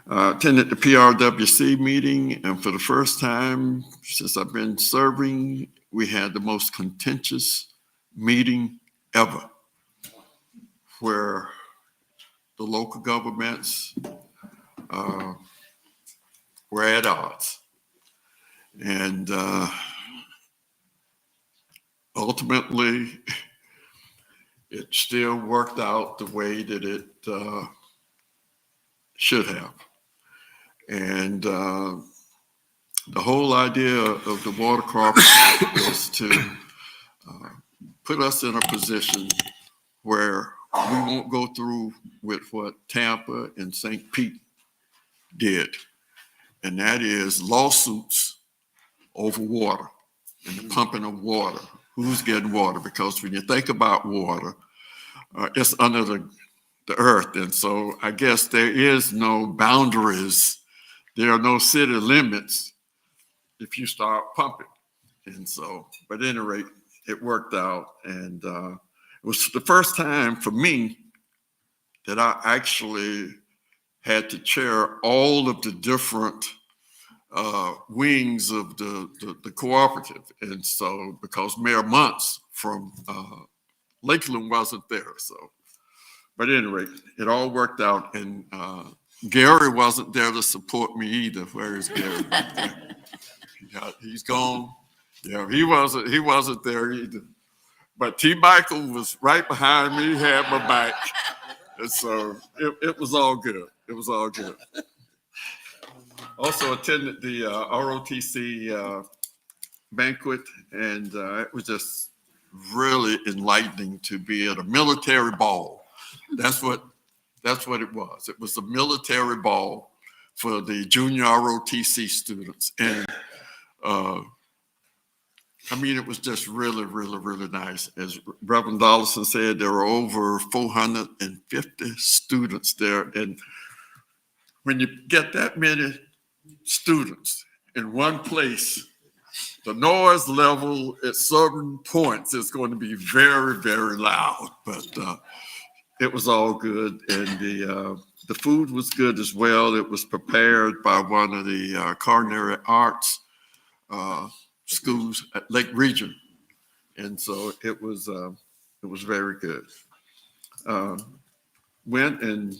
Attended the PRWC meeting, and for the first time since I've been serving, we had the most contentious meeting ever, where the local governments were at odds. And ultimately, it still worked out the way that it should have. And the whole idea of the water cooperative is to put us in a position where we won't go through with what Tampa and St. Pete did. And that is lawsuits over water and the pumping of water. Who's getting water? Because when you think about water, it's under the earth. And so I guess there is no boundaries. There are no city limits if you start pumping. And so, but at any rate, it worked out. And it was the first time for me that I actually had to chair all of the different wings of the cooperative. And so, because Mayor Muntz from Lakeland wasn't there. So, but at any rate, it all worked out. And Gary wasn't there to support me either. Where is Gary? He's gone. Yeah, he wasn't there either. But T. Michael was right behind me, had my back. And so it was all good. It was all good. Also attended the ROTC banquet, and it was just really enlightening to be at a military ball. That's what it was. It was a military ball for the junior ROTC students. And I mean, it was just really, really, really nice. As Reverend Dollison said, there were over 450 students there. And when you get that many students in one place, the noise level at certain points is going to be very, very loud. But it was all good. And the food was good as well. It was prepared by one of the culinary arts schools at Lake Region, and so it was very good. Went and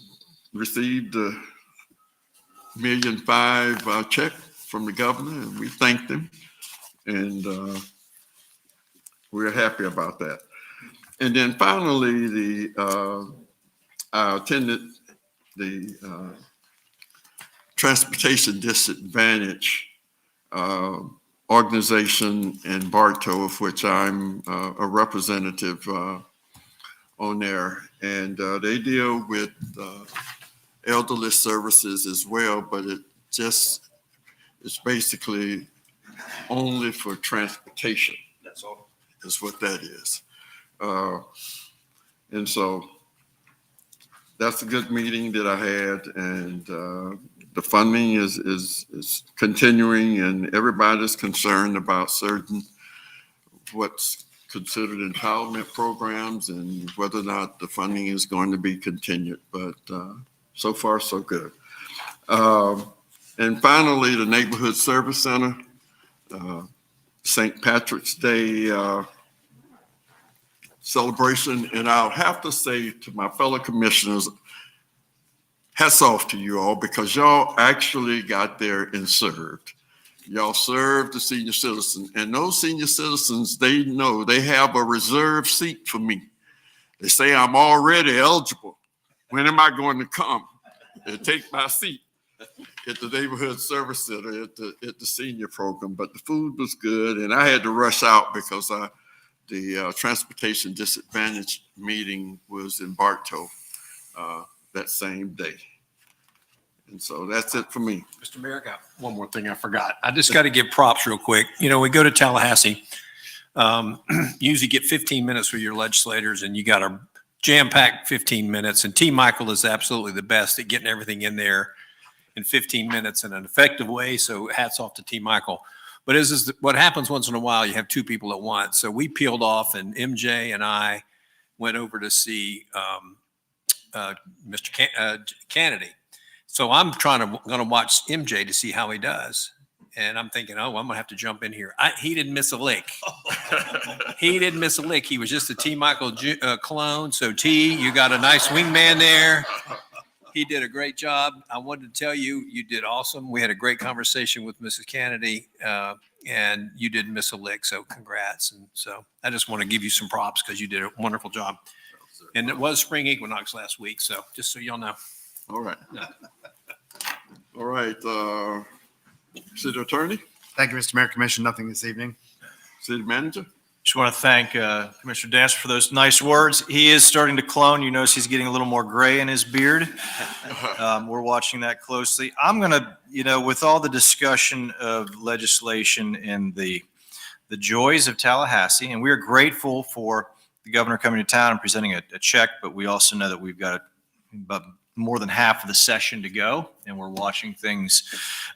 received the $1.5 million check from the governor, and we thanked him, and we're happy about that. And then finally, I attended the Transportation Disadvantage organization in Bartow, of which I'm a representative on there. And they deal with elderly services as well, but it's basically only for transportation. That's all. Is what that is. And so that's a good meeting that I had, and the funding is continuing, and everybody's concerned about certain what's considered empowerment programs and whether or not the funding is going to be continued. But so far, so good. And finally, the Neighborhood Service Center, St. Patrick's Day celebration. And I'll have to say to my fellow commissioners, hats off to you all, because y'all actually got there and served. Y'all serve the senior citizens, and those senior citizens, they know they have a reserved seat for me. They say I'm already eligible. When am I going to come and take my seat at the neighborhood service center at the senior program? But the food was good, and I had to rush out because the transportation disadvantage meeting was in Bartow that same day. And so that's it for me. Mr. Mayor, I got one more thing I forgot. I just got to give props real quick. You know, we go to Tallahassee, usually get 15 minutes with your legislators, and you got a jam-packed 15 minutes. And T. Michael is absolutely the best at getting everything in there in 15 minutes in an effective way. So hats off to T. Michael. But what happens once in a while, you have two people at once. So we peeled off, and MJ and I went over to see Mr. Kennedy. So I'm going to watch MJ to see how he does. And I'm thinking, oh, well, I'm going to have to jump in here. He didn't miss a lick. He didn't miss a lick. He was just a T. Michael clone. So T, you got a nice wingman there. He did a great job. I wanted to tell you, you did awesome. We had a great conversation with Mrs. Kennedy, and you didn't miss a lick. So congrats. And so I just want to give you some props because you did a wonderful job. And it was spring equinox last week. So just so y'all know. All right. All right. City Attorney? Thank you, Mr. Mayor. Commission, nothing this evening. City Manager? Just want to thank Commissioner Dancer for those nice words. He is starting to clone. You notice he's getting a little more gray in his beard. We're watching that closely. I'm going to, with all the discussion of legislation and the joys of Tallahassee, and we are grateful for the governor coming to town and presenting a check, but we also know that we've got about more than half of the session to go, and we're watching things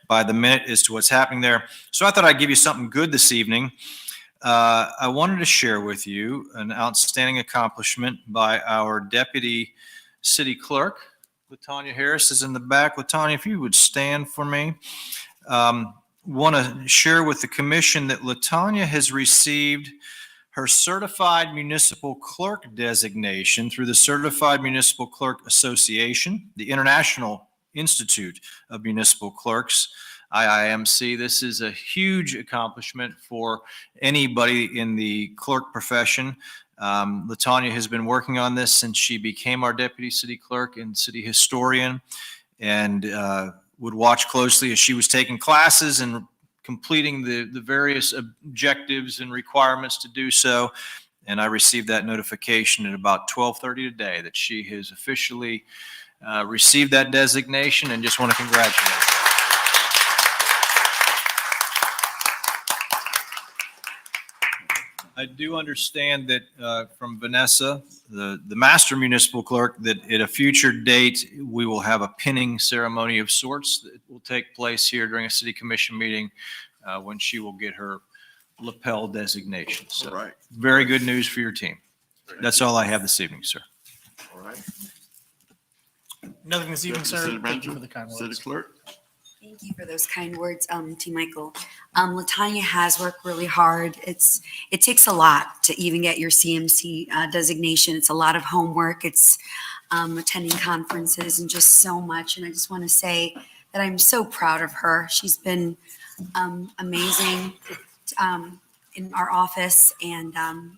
by the minute as to what's happening there. So I thought I'd give you something good this evening. I wanted to share with you an outstanding accomplishment by our Deputy City Clerk. LaTanya Harris is in the back. LaTanya, if you would stand for me. Want to share with the commission that LaTanya has received her Certified Municipal Clerk designation through the Certified Municipal Clerk Association, the International Institute of Municipal Clerks, IIMC. This is a huge accomplishment for anybody in the clerk profession. LaTanya has been working on this since she became our Deputy City Clerk and City Historian, and would watch closely as she was taking classes and completing the various objectives and requirements to do so. And I received that notification at about 12:30 today that she has officially received that designation, and just want to congratulate her. I do understand that from Vanessa, the Master Municipal Clerk, that at a future date, we will have a pinning ceremony of sorts that will take place here during a city commission meeting when she will get her lapel designation. So Right. very good news for your team. That's all I have this evening, sir. All right. Nothing this evening, Deputy sir. City Thank you Manager, for the kind City words. Clerk? Thank you for those kind words, T. Michael. LaTanya has worked really hard. It takes a lot to even get your CMC designation. It's a lot of homework. It's attending conferences and just so much. And I just want to say that I'm so proud of her. She's been amazing in our office, and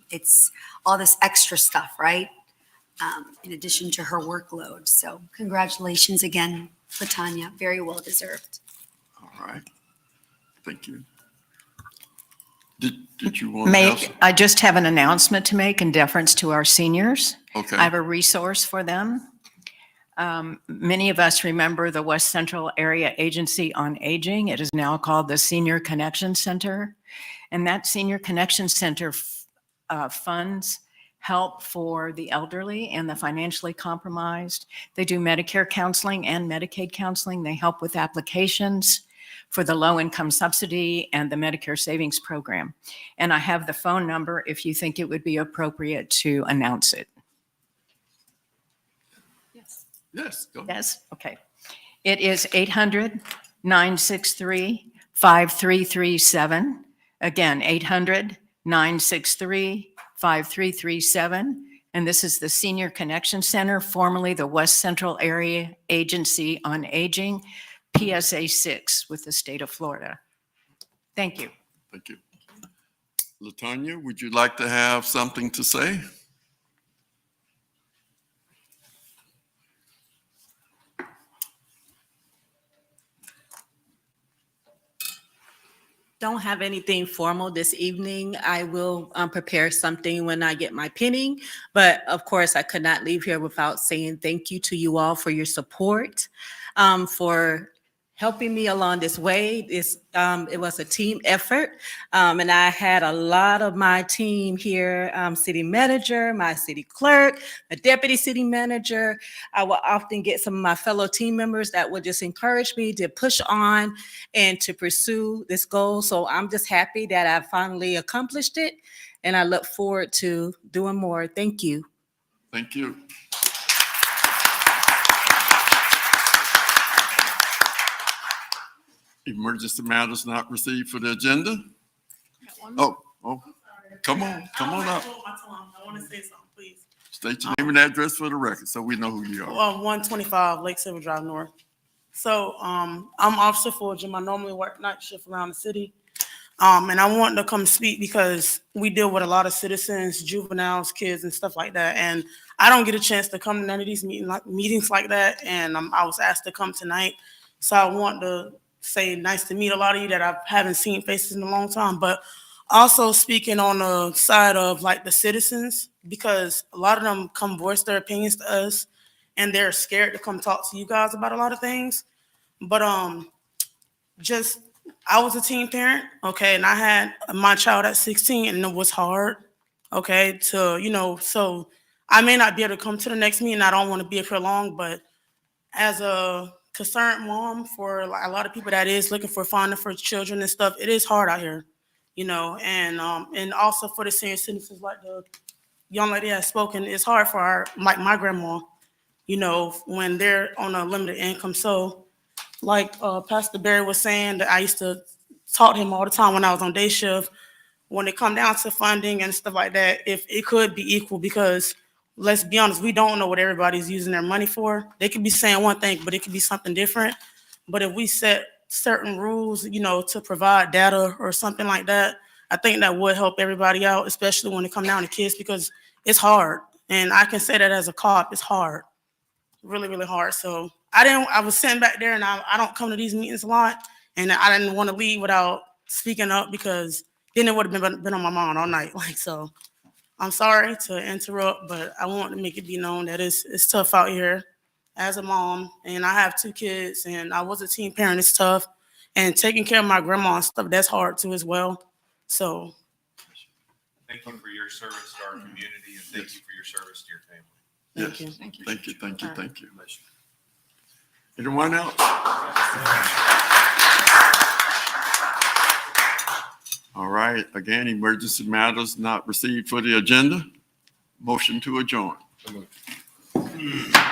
it's all this extra stuff, right? In addition to her workload. So congratulations again, LaTanya. Very well deserved. All right. Thank you. Did you want to ask? I just have an announcement to make in deference to our seniors. Okay. I have a resource for them. Many of us remember the West Central Area Agency on Aging. It is now called the Senior Connection Center. And that Senior Connection Center funds help for the elderly and the financially compromised. They do Medicare counseling and Medicaid counseling. They help with applications for the low-income subsidy and the Medicare Savings Program. And I have the phone number if you think it would be appropriate to announce it. Yes, go. Yes, okay. It is 800-963-5337. Again, 800-963-5337. And this is the Senior Connection Center, formerly the West Central Area Agency on Aging, PSA 6 with the state of Florida. Thank you. Thank you. Latanya, would you like to have something to say? Don't have anything formal this evening. I will prepare something when I get my pinning. But of course, I could not leave here without saying thank you to you all for your support, for helping me along this way. It was a team effort. And I had a lot of my team here, city manager, my city clerk, a deputy city manager. I will often get some of my fellow team members that would just encourage me to push on and to pursue this goal. So I'm just happy that I finally accomplished it. And I look forward to doing more. Thank you. Thank you. Emergency matters not received for the agenda? Oh, come on up. I want to say something, please. State your name and address for the record so we know who you are. 125 Lake Silver Drive North. So I'm Officer Fulgham. I normally work night shift around the city. And I wanted to come speak because we deal with a lot of citizens, juveniles, kids, and stuff like that. And I don't get a chance to come to none of these meetings like that. And I was asked to come tonight. So I want to say nice to meet a lot of you that I haven't seen faces in a long time, but also speaking on the side of like the citizens, because a lot of them come voice their opinions to us and they're scared to come talk to you guys about a lot of things. But just, I was a teen parent, okay, and I had my child at 16 and it was hard, okay, to, so I may not be able to come to the next meeting. I don't want to be here for long, but as a concerned mom for a lot of people that is looking for funding for children and stuff, it is hard out here, and also for the senior citizens, like the young lady has spoken, it's hard for my grandma, when they're on a limited income. So like Pastor Barry was saying, that I used to talk to him all the time when I was on day shift, when it come down to funding and stuff like that, if it could be equal, because let's be honest, we don't know what everybody's using their money for. They could be saying one thing, but it could be something different. But if we set certain rules, to provide data or something like that, I think that would help everybody out, especially when it comes down to kids, because it's hard. And I can say that as a cop, it's hard, really, really hard. So I was sitting back there and I don't come to these meetings a lot. And I didn't want to leave without speaking up, because then it would have been on my mind all night. So I'm sorry to interrupt, but I want to make it be known that it's tough out here as a mom, and I have 2 kids, and I was a teen parent. It's tough, and taking care of my grandma and stuff, that's hard too as well. So Thank you for your service to our community, and thank you for your service to your family. Yes. you. Thank you. Anyone else? All right, again, emergency matters not received for the agenda. Motion to adjourn.